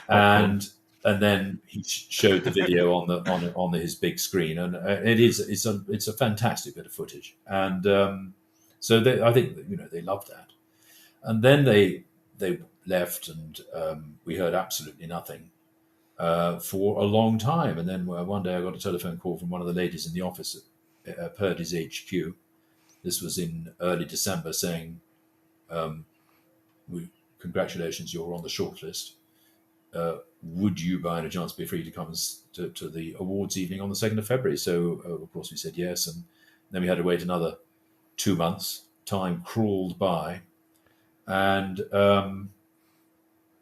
S3: and then he showed the video on his big screen, and it's a fantastic bit of footage. And so I think they loved that. And then they left, and we heard absolutely nothing for a long time. And then one day I got a telephone call from one of the ladies in the office at Purdey's HQ. This was in early December, saying, "Congratulations, you're on the shortlist. Would you, by any chance, be free to come to the awards evening on the 2nd of February?" So, of course, we said yes. And then we had to wait another 2 months. Time crawled by. And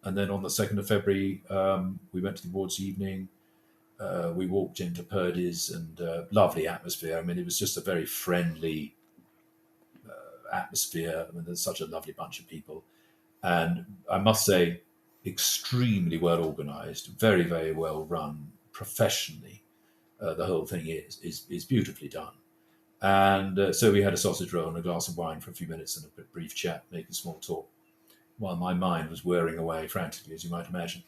S3: then on the 2nd of February, we went to the awards evening. We walked into Purdey's, and lovely atmosphere. I mean, it was just a very friendly atmosphere. I mean, there's such a lovely bunch of people. And I must say, extremely well organized, very, very well run, professionally. The whole thing is beautifully done. And so we had a sausage roll and a glass of wine for a few minutes and a brief chat, making small talk, while my mind was whirring away frantically, as you might imagine.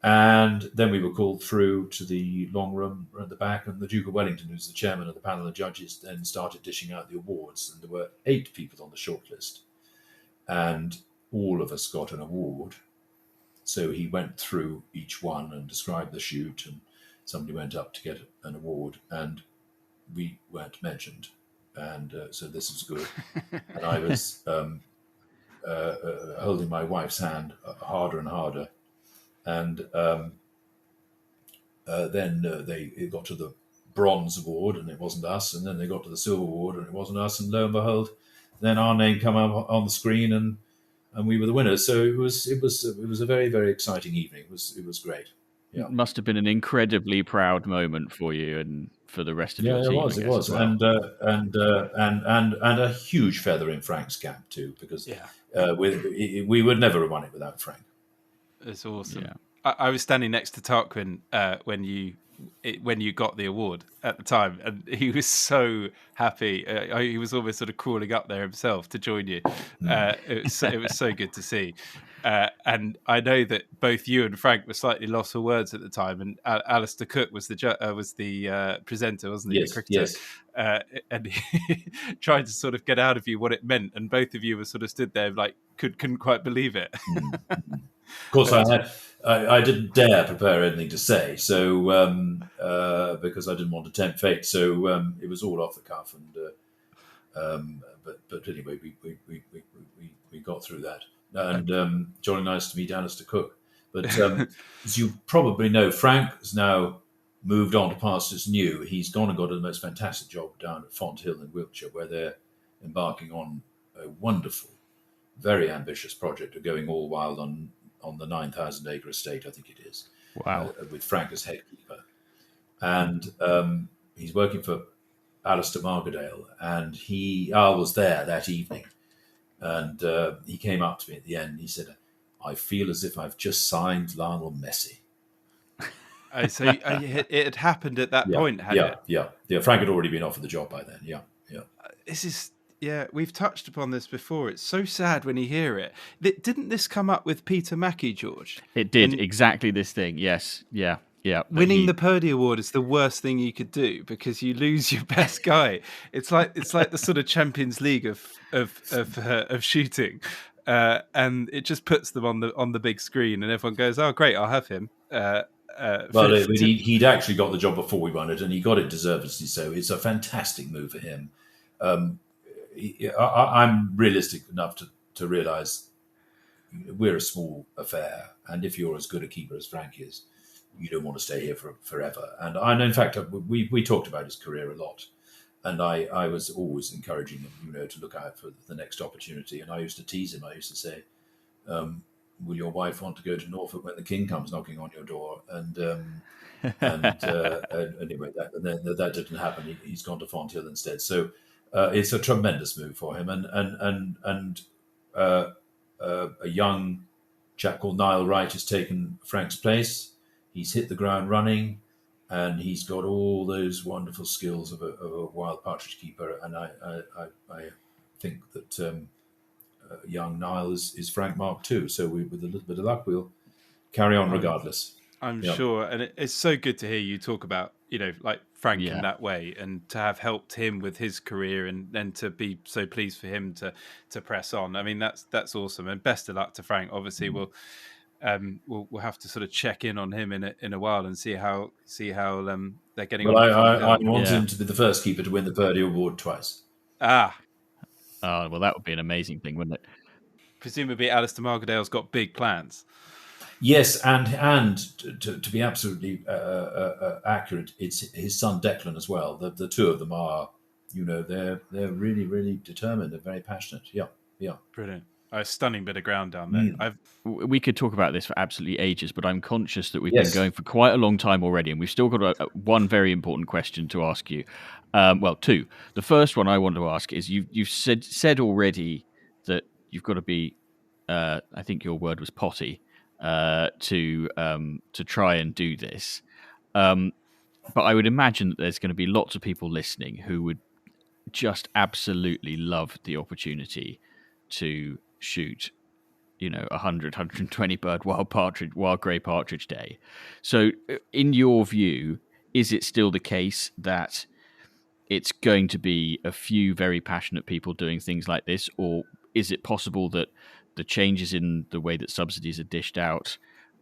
S3: And then we were called through to the long room at the back, and the Duke of Wellington, who's the chairman of the panel of judges, then started dishing out the awards. And there were 8 people on the shortlist, and all of us got an award. So he went through each one and described the shoot, and somebody went up to get an award, and we weren't mentioned. And so this was good. And I was holding my wife's hand harder and harder. And then it got to the bronze award, and it wasn't us. And then they got to the silver award, and it wasn't us. And lo and behold, then our name came up on the screen, and we were the winners. So it was a very, very exciting evening. It was great. Yeah.
S1: It must have been an incredibly proud moment for you and for the rest of your team.
S3: It was,
S1: well.
S3: and a huge feather in Frank's cap too, because we would never have won it without Frank.
S2: It's awesome.
S1: Yeah.
S2: I was standing next to Tarquin when you got the award at the time, and he was so happy. He was almost sort of crawling up there himself to join you. It was so good to see. And I know that both you and Frank were slightly lost for words at the time. And Alistair Cook was the presenter, wasn't he?
S3: Yes,
S2: the cricketer.
S3: yes.
S2: And he tried to sort of get out of you what it meant, and both of you were sort of stood there like couldn't quite believe it.
S3: Of course, I didn't dare prepare anything to say, so because I didn't want to tempt fate. So it was all off the cuff, and but anyway, we got through that. And jolly nice to meet Alistair Cook. But as you probably know, Frank has now moved on to pastures new. He's gone and got a most fantastic job down at Fonthill in Wiltshire, where they're embarking on a wonderful, very ambitious project of going all wild on the 9,000-acre estate, I think it is,
S1: Wow.
S3: with Frank as head keeper. And he's working for Alistair Margadale, and I was there that evening, and he came up to me at the end. He said, "I feel as if I've just signed Lionel Messi."
S2: So it had happened at that point, had it?
S3: Yeah. Frank had already been offered the job by then. Yeah.
S2: This is, we've touched upon this before. It's so sad when you hear it. Didn't this come up with Peter Mackie, George?
S1: It did, exactly this thing. Yes. Yeah.
S2: Winning the Purdey Award is the worst thing you could do because you lose your best guy. It's like the sort of Champions League of shooting, and it just puts them on the big screen, and everyone goes, "Oh, great, I'll have him."
S3: He'd actually got the job before we won it, and he got it deservedly so. It's a fantastic move for him. I'm realistic enough to realise we're a small affair, and if you're as good a keeper as Frank is, you don't want to stay here forever. And in fact, we talked about his career a lot, and I was always encouraging him, to look out for the next opportunity. And I used to tease him. I used to say, "Will your wife want to go to Norfolk when the king comes knocking on your door?" And anyway, that didn't happen. He's gone to Fonthill instead. So it's a tremendous move for him, and a young chap called Niall Wright has taken Frank's place. He's hit the ground running, and he's got all those wonderful skills of a wild partridge keeper. And I think that young Niall is Frank Mark too. So with a little bit of luck, we'll carry on regardless.
S2: I'm sure. And it's so good to hear you talk about, like Frank in that way, and to have helped him with his career, and then to be so pleased for him to press on. I mean, that's awesome. And best of luck to Frank. Obviously, we'll have to sort of check in on him in a while and see how they're getting on.
S3: I want him to be the first keeper to win the Purdey Award twice.
S1: Well, that would be an amazing thing, wouldn't it?
S2: Presumably, Alistair Margadale's got big plans.
S3: Yes, and to be absolutely accurate, it's his son Declan as well. The two of them are, they're really, really determined. They're very passionate. Yeah.
S2: Brilliant. A stunning bit of ground down there.
S1: We could talk about this for absolutely ages, but I'm conscious that we've been going for quite a long time already, and we've still got one very important question to ask you. Well, two. The first one I want to ask is you've said already that you've got to be, I think your word was potty, to try and do this. But I would imagine that there's going to be lots of people listening who would just absolutely love the opportunity to shoot 100 120 bird wild grey partridge day. So in your view, is it still the case that it's going to be a few very passionate people doing things like this, or is it possible that the changes in the way that subsidies are dished out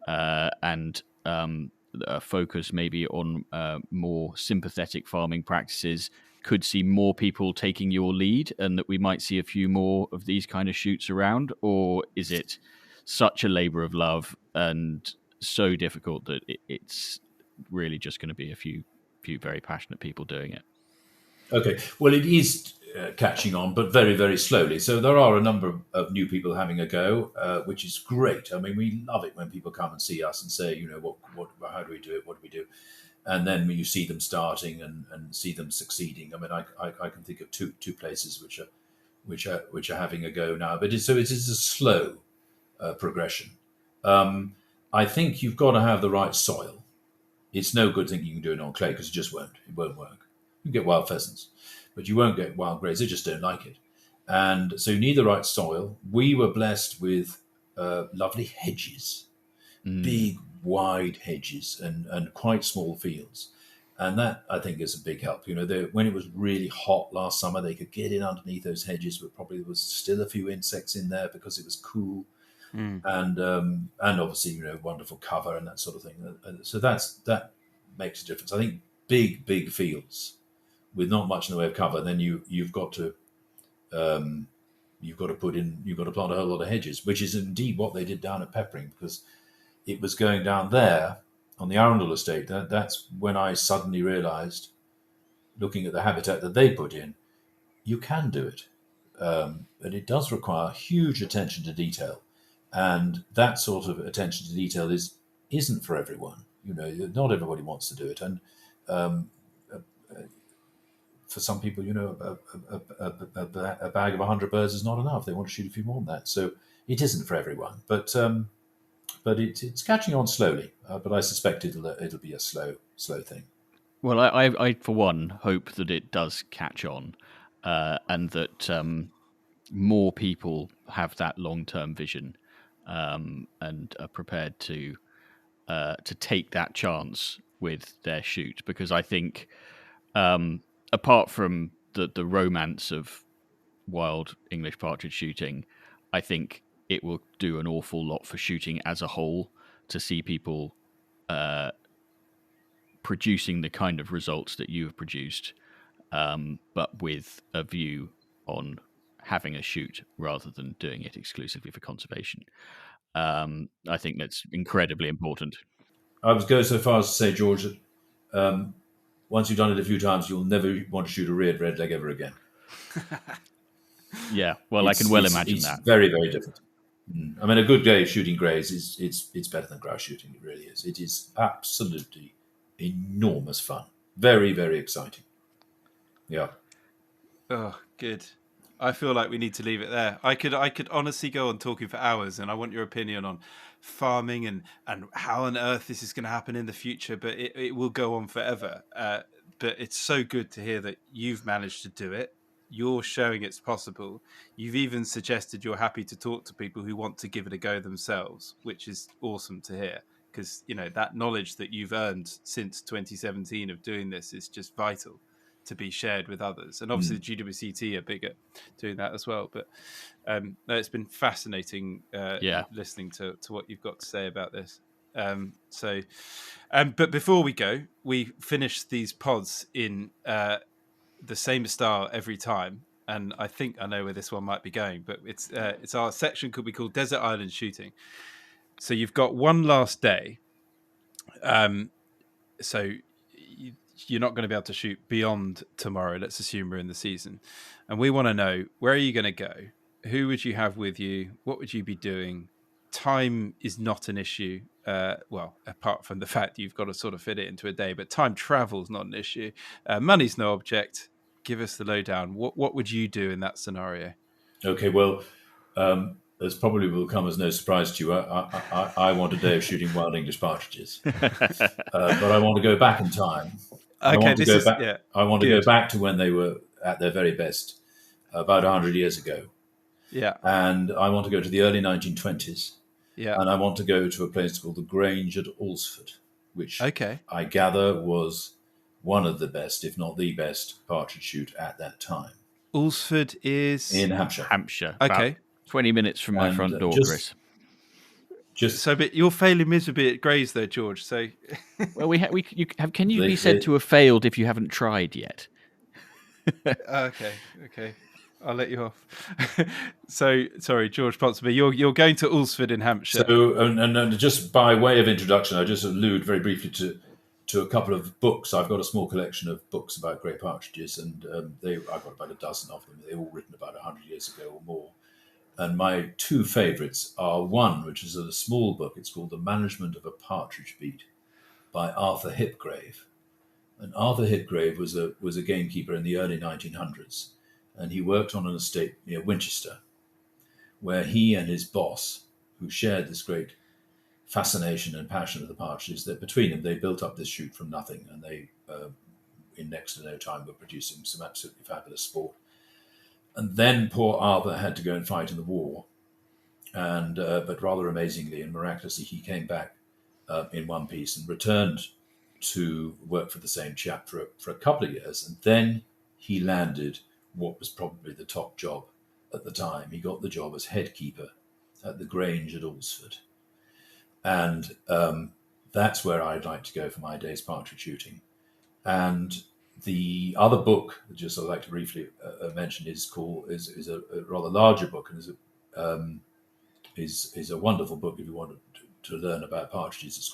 S1: and a focus maybe on more sympathetic farming practices could see more people taking your lead, and that we might see a few more of these kind of shoots around? Or is it such a labour of love and so difficult that it's really just going to be a few very passionate people doing it?
S3: Okay, well, it is catching on, but very, very slowly. So there are a number of new people having a go, which is great. I mean, we love it when people come and see us and say, how do we do it? What do we do? And then when you see them starting and see them succeeding, I mean, I can think of two places which are having a go now. But it is a slow progression. I think you've got to have the right soil. It's no good thinking you can do it on clay, because it just won't. It won't work. You get wild pheasants, but you won't get wild greys. They just don't like it. And so you need the right soil. We were blessed with lovely hedges, big, wide hedges, and quite small fields. And that, I think, is a big help. When it was really hot last summer, they could get in underneath those hedges, but probably there was still a few insects in there because it was cool. And obviously, wonderful cover and that sort of thing. So that makes a difference. I think big fields with not much in the way of cover, then you've got to plant a whole lot of hedges, which is indeed what they did down at Peppering, because it was going down there on the Arundel estate. That's when I suddenly realised, looking at the habitat that they put in, you can do it. but it does require huge attention to detail, and that sort of attention to detail isn't for everyone. Not everybody wants to do it, and for some people, a bag of 100 birds is not enough. They want to shoot a few more than that, so it isn't for everyone. But it's catching on slowly. But I suspect it'll be a slow thing.
S1: Well, I for one hope that it does catch on, and that more people have that long-term vision, and are prepared to take that chance with their shoot, because I think, apart from the romance of wild English partridge shooting, I think it will do an awful lot for shooting as a whole to see people producing the kind of results that you have produced, but with a view on having a shoot rather than doing it exclusively for conservation. I think that's incredibly important.
S3: I would go so far as to say, George, that once you've done it a few times, you'll never want to shoot a reared redleg ever again.
S1: Yeah, well, I can well imagine
S3: it's
S1: that.
S3: Very, very different. I mean, a good day of shooting greys it's better than grouse shooting. It really is. It is absolutely enormous fun. Very, very exciting. Yeah.
S2: Oh, good. I feel like we need to leave it there. I could honestly go on talking for hours, and I want your opinion on farming and how on earth this is going to happen in the future, but it will go on forever. But it's so good to hear that you've managed to do it. You're showing it's possible. You've even suggested you're happy to talk to people who want to give it a go themselves, which is awesome to hear, because that knowledge that you've earned since 2017 of doing this is just vital to be shared with others. And obviously the GWCT are big at doing that as well. But it's been fascinating listening to what you've got to say about this. But before we go, we finish these pods in the same style every time. And I think I know where this one might be going, but it's our section could be called Desert Island Shooting. So you've got one last day. So you're not going to be able to shoot beyond tomorrow. Let's assume we're in the season. And we want to know, where are you going to go? Who would you have with you? What would you be doing? Time is not an issue. Well, apart from the fact that you've got to sort of fit it into a day, but time travel is not an issue. Money's no object. Give us the lowdown. What would you do in that scenario?
S3: Okay, well, this probably will come as no surprise to you. I want a day of shooting wild English partridges, but I want to go back in time. I want to go back to when they were at their very best, about 100 years ago.
S2: Yeah.
S3: And I want to go to the early 1920s.
S2: Yeah.
S3: And I want to go to a place called the Grange at Alresford, which I gather was one of the best, if not the best, partridge shoot at that time.
S2: Alresford is
S3: in Hampshire.
S2: Okay.
S1: 20 minutes from my front door, Chris.
S2: But you're failing miserably at Grays, though, George. So,
S1: well, can you be said to have failed if you haven't tried yet?
S2: Okay. I'll let you off. So, sorry, George Ponsonby, you're going to Alresford in Hampshire.
S3: So, and just by way of introduction, I just allude very briefly to a couple of books. I've got a small collection of books about great partridges, and I've got about a dozen of them. They're all written about 100 years ago or more. And my two favourites are one, which is a small book. It's called The Management of a Partridge Beat by Arthur Hipgrave. And Arthur Hipgrave was a gamekeeper in the early 1900s. And he worked on an estate near Winchester, where he and his boss, who shared this great fascination and passion of the partridges, that between them they built up this shoot from nothing, and they, in next to no time, were producing some absolutely fabulous sport. And then poor Arthur had to go and fight in the war, and but rather amazingly and miraculously, he came back in one piece and returned to work for the same chap for a couple of years, and then he landed what was probably the top job at the time. He got the job as head keeper at the Grange at Alresford. And that's where I'd like to go for my day's partridge shooting. And the other book, just I'd like to briefly mention, is a rather larger book, and is a wonderful book if you want to learn about partridges. It's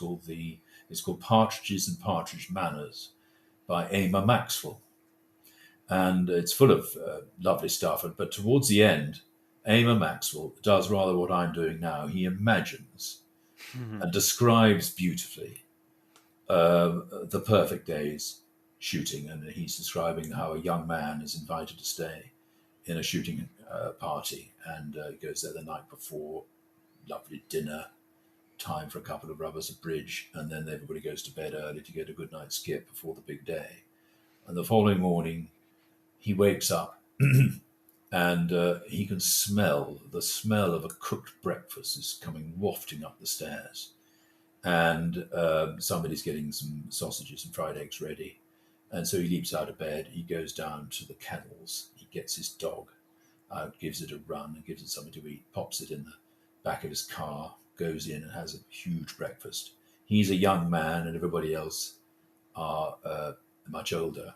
S3: called Partridges and Partridge Manners by Amer Maxwell. and it's full of lovely stuff. But towards the end, Eamon Maxwell does rather what I'm doing now. He imagines and describes beautifully the perfect day's shooting, and he's describing how a young man is invited to stay in a shooting party, and he goes there the night before, lovely dinner, time for a couple of rubbers of bridge, and then everybody goes to bed early to get a good night's skip before the big day. And the following morning, he wakes up and he can smell the smell of a cooked breakfast is coming wafting up the stairs. And somebody's getting some sausages and fried eggs ready. And so he leaps out of bed, he goes down to the kennels, he gets his dog out, gives it a run and gives it something to eat, pops it in the back of his car, goes in and has a huge breakfast. He's a young man and everybody else are much older,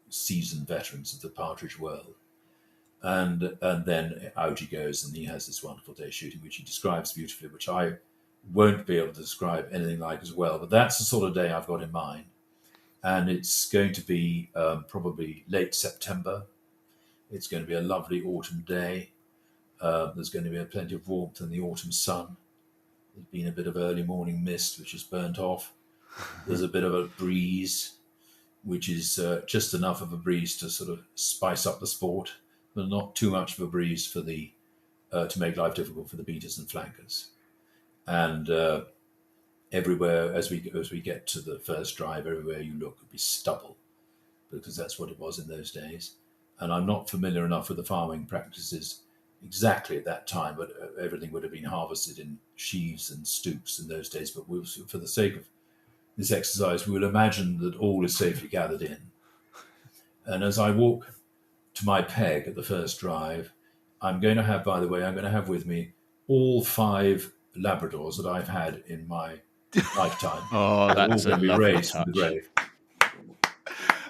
S3: seasoned veterans of the Partridge world. And then out he goes and he has this wonderful day shooting, which he describes beautifully, which I won't be able to describe anything like as well. But that's the sort of day I've got in mind. And it's going to be probably late September. It's going to be a lovely autumn day. There's going to be plenty of warmth in the autumn sun. There's been a bit of early morning mist, which is burnt off. There's a bit of a breeze, which is just enough of a breeze to sort of spice up the sport, but not too much of a breeze for the to make life difficult for the beaters and flankers. And everywhere, as we get to the first drive, everywhere you look would be stubble, because that's what it was in those days. And I'm not familiar enough with the farming practices exactly at that time, but everything would have been harvested in sheaves and stoops in those days. But for the sake of this exercise, we will imagine that all is safely gathered in. And as I walk to my peg at the first drive, I'm going to have with me all 5 Labradors that I've had in my lifetime.
S1: Oh, that's a lovely touch.
S3: The grave.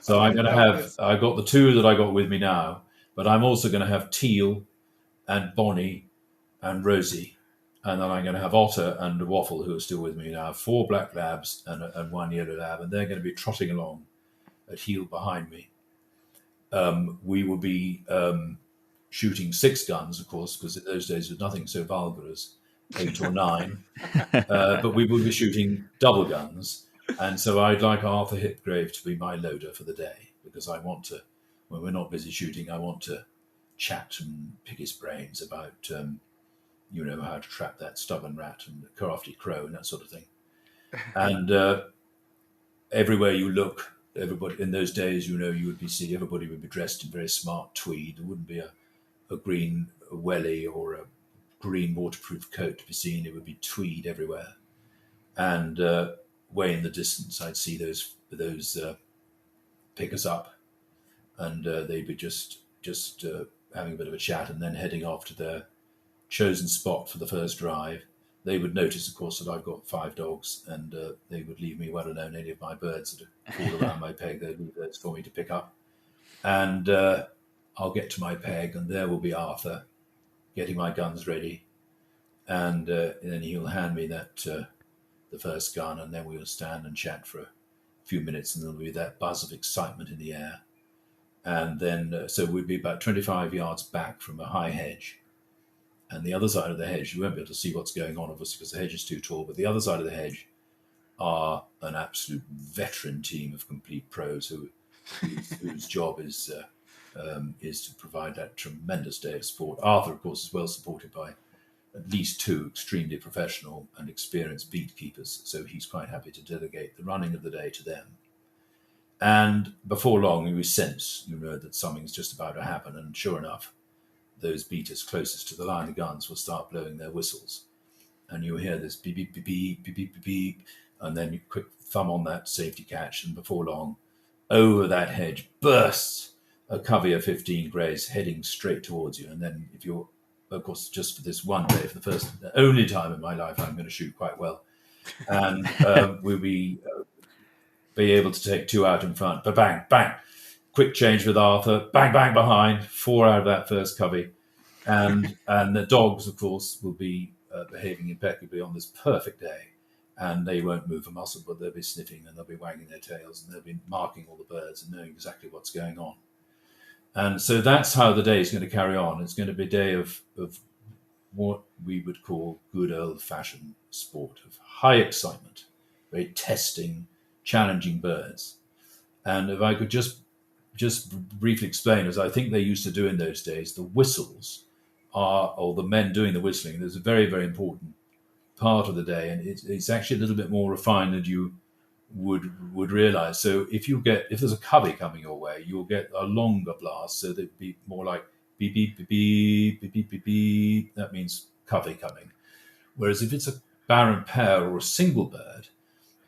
S3: So I'm going to have, I've got the 2 that I got with me now, but I'm also going to have Teal and Bonnie and Rosie. And then I'm going to have Otter and Waffle, who are still with me now, 4 black labs and 1 yellow lab, and they're going to be trotting along at heel behind me. We will be shooting 6 guns, of course, because in those days there was nothing so vulgar as 8 or 9. But we will be shooting double guns. And so I'd like Arthur Hipgrave to be my loader for the day, because I want to, when we're not busy shooting, I want to chat and pick his brains about, how to trap that stubborn rat and the crafty crow and that sort of thing. And everywhere you look, everybody in those days, you would be seeing everybody would be dressed in very smart tweed. There wouldn't be a green welly or a green waterproof coat to be seen. It would be tweed everywhere. And way in the distance, I'd see those pickers up, and they'd be just having a bit of a chat and then heading off to their chosen spot for the first drive. They would notice, of course, that I've got 5 dogs, and they would leave me well alone. Any of my birds that are called around my peg, they'd leave those for me to pick up. And I'll get to my peg, and there will be Arthur getting my guns ready. And then he'll hand me the first gun, and then we'll stand and chat for a few minutes, and there'll be that buzz of excitement in the air. And then, so we'd be about 25 yards back from a high hedge. And the other side of the hedge, you won't be able to see what's going on, obviously, because the hedge is too tall. But the other side of the hedge are an absolute veteran team of complete pros whose job is to provide that tremendous day of sport. Arthur, of course, is well supported by at least 2 extremely professional and experienced beat keepers, so he's quite happy to delegate the running of the day to them. And before long, we sense, that something's just about to happen, and sure enough, those beaters closest to the line of guns will start blowing their whistles, and you hear this beep, beep, beep, beep, beep, beep, beep, beep, and then you quick thumb on that safety catch, and before long, over that hedge bursts a covey of 15 greys heading straight towards you. And then if you're, of course, just for this one day, for the only time in my life, I'm going to shoot quite well. And we'll be able to take 2 out in front, but bang, bang, quick change with Arthur, bang, bang behind, 4 out of that first covey. And the dogs, of course, will be behaving impeccably on this perfect day. and they won't move a muscle, but they'll be sniffing and they'll be wagging their tails and they'll be marking all the birds and knowing exactly what's going on. And so that's how the day is going to carry on. It's going to be a day of what we would call good old-fashioned sport, of high excitement, very testing, challenging birds. And if I could just briefly explain, as I think they used to do in those days, the whistles are, or the men doing the whistling, there's a very, very important part of the day, and it's actually a little bit more refined than you would realize. So if there's a covey coming your way, you'll get a longer blast, so that'd be more like beep beep beep beep beep beep beep beep. That means covey coming. Whereas if it's a barren pair or a single bird,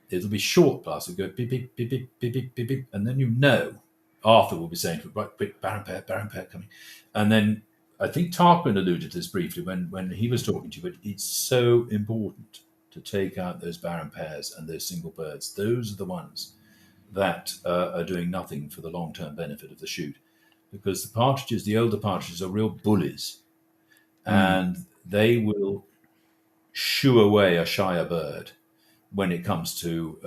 S3: it'll be short blasts. It'll go beep beep beep beep beep beep beep beep, and then Arthur will be saying, right, quick, barren pair coming. And then I think Tarquin alluded to this briefly when he was talking to you, but it's so important to take out those barren pairs and those single birds. Those are the ones that are doing nothing for the long-term benefit of the shoot, because the older partridges are real bullies, and they will shoo away a shyer bird when it comes to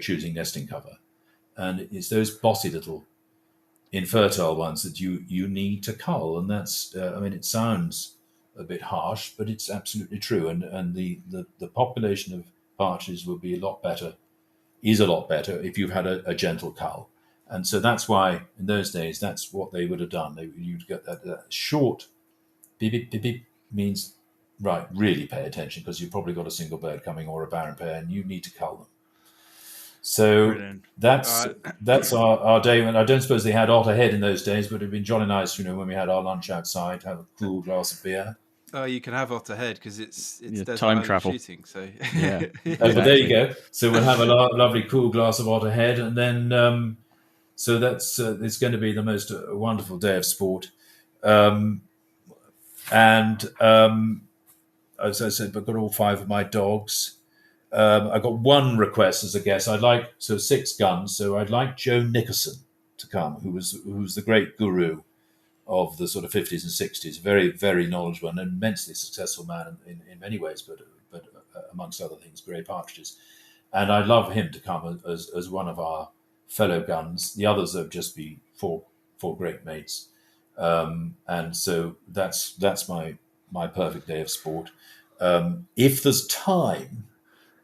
S3: choosing nesting cover. And it's those bossy little infertile ones that you need to cull, and that's it sounds a bit harsh, but it's absolutely true. And the population of partridges will be a lot better if you've had a gentle cull. And so that's why in those days that's what they would have done. You'd get that short beep beep beep beep means, right, really pay attention, because you've probably got a single bird coming or a barren pair and you need to cull them. So
S2: Brilliant.
S3: That's our day. And I don't suppose they had otter head in those days, but it'd been jolly nice, when we had our lunch outside, have a cool glass of beer.
S2: Oh, you can have otter head because it's
S1: time travel
S2: shooting. So
S1: yeah,
S3: but there you go. So we'll have a lovely cool glass of otter head, and then so that's it's going to be the most wonderful day of sport. As I said, I've got all 5 of my dogs. I got one request as a guest. 6 guns. So I'd like Joe Nickerson to come, who's the great guru of the sort of 50s and 60s. Very, very knowledgeable and immensely successful man in many ways, but amongst other things, great partridges. And I'd love him to come as one of our fellow guns. The others have just be four great mates. And so that's my perfect day of sport. If there's time,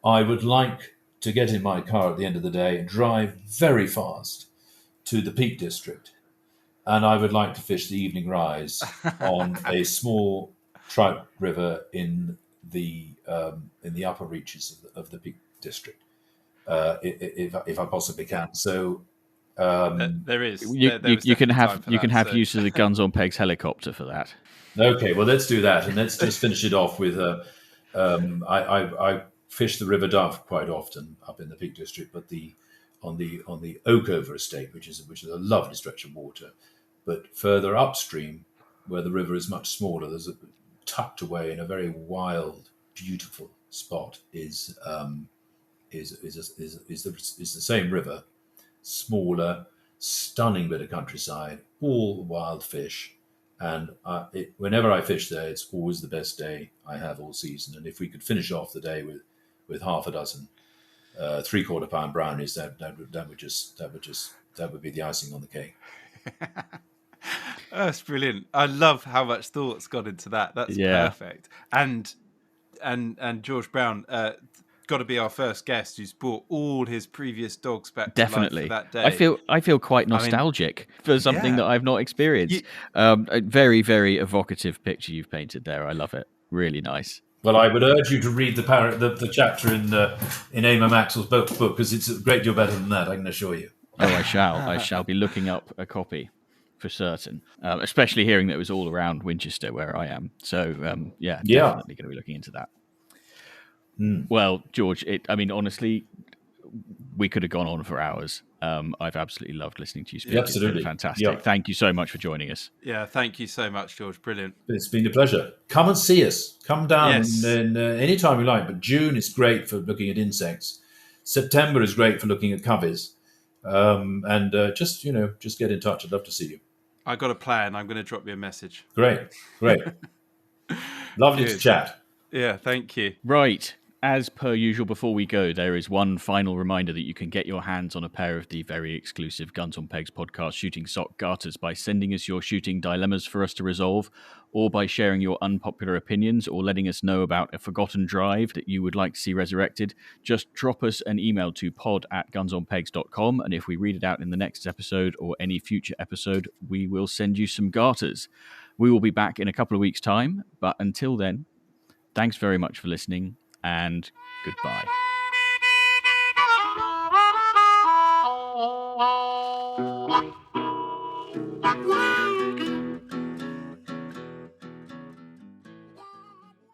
S3: I would like to get in my car at the end of the day and drive very fast to the Peak District, and I would like to fish the evening rise on a small trout river in the upper reaches of the Peak District, if I possibly can. So
S2: there is.
S1: You can have use of the Guns on Pegs helicopter for that.
S3: Okay, well, let's do that, and let's just finish it off with I fish the River Dove quite often up in the Peak District, but on the Oakover estate, which is a lovely stretch of water, but further upstream, where the river is much smaller, there's tucked away in a very wild, beautiful spot is the same river, smaller, stunning bit of countryside, all wild fish. And whenever I fish there, it's always the best day I have all season. And if we could finish off the day with half a dozen 3/4 pound brownies, that would be the icing on the cake.
S2: That's brilliant. I love how much thought's gone into that. That's perfect. And George Brown got to be our first guest who's brought all his previous dogs back to life for that day.
S1: I feel quite nostalgic for something that I've not experienced. A very, very evocative picture you've painted there. I love it. Really nice.
S3: Well, I would urge you to read the chapter in Eamon Maxwell's book, because it's a great deal better than that, I can assure you.
S1: Oh, I shall. I shall be looking up a copy for certain, especially hearing that it was all around Winchester where I am. So, definitely going to be looking into that. Well, George, honestly, we could have gone on for hours. I've absolutely loved listening to you speak.
S3: Absolutely.
S1: It's been fantastic. Yeah. Thank you so much for joining us.
S2: Yeah, thank you so much, George. Brilliant.
S3: It's been a pleasure. Come and see us. Come down any time you like. But June is great for looking at insects. September is great for looking at coveys. Just get in touch. I'd love to see you.
S2: I got a plan. I'm going to drop you a message.
S3: Great. Lovely to chat.
S2: Yeah, thank you.
S1: Right. as per usual, before we go, there is one final reminder that you can get your hands on a pair of the very exclusive Guns on Pegs podcast shooting sock garters by sending us your shooting dilemmas for us to resolve, or by sharing your unpopular opinions, or letting us know about a forgotten drive that you would like to see resurrected. Just drop us an email to pod@gunsonpegs.com, and if we read it out in the next episode or any future episode, we will send you some garters. We will be back in a couple of weeks' time, but until then, thanks very much for listening, and goodbye.
S4: Wow.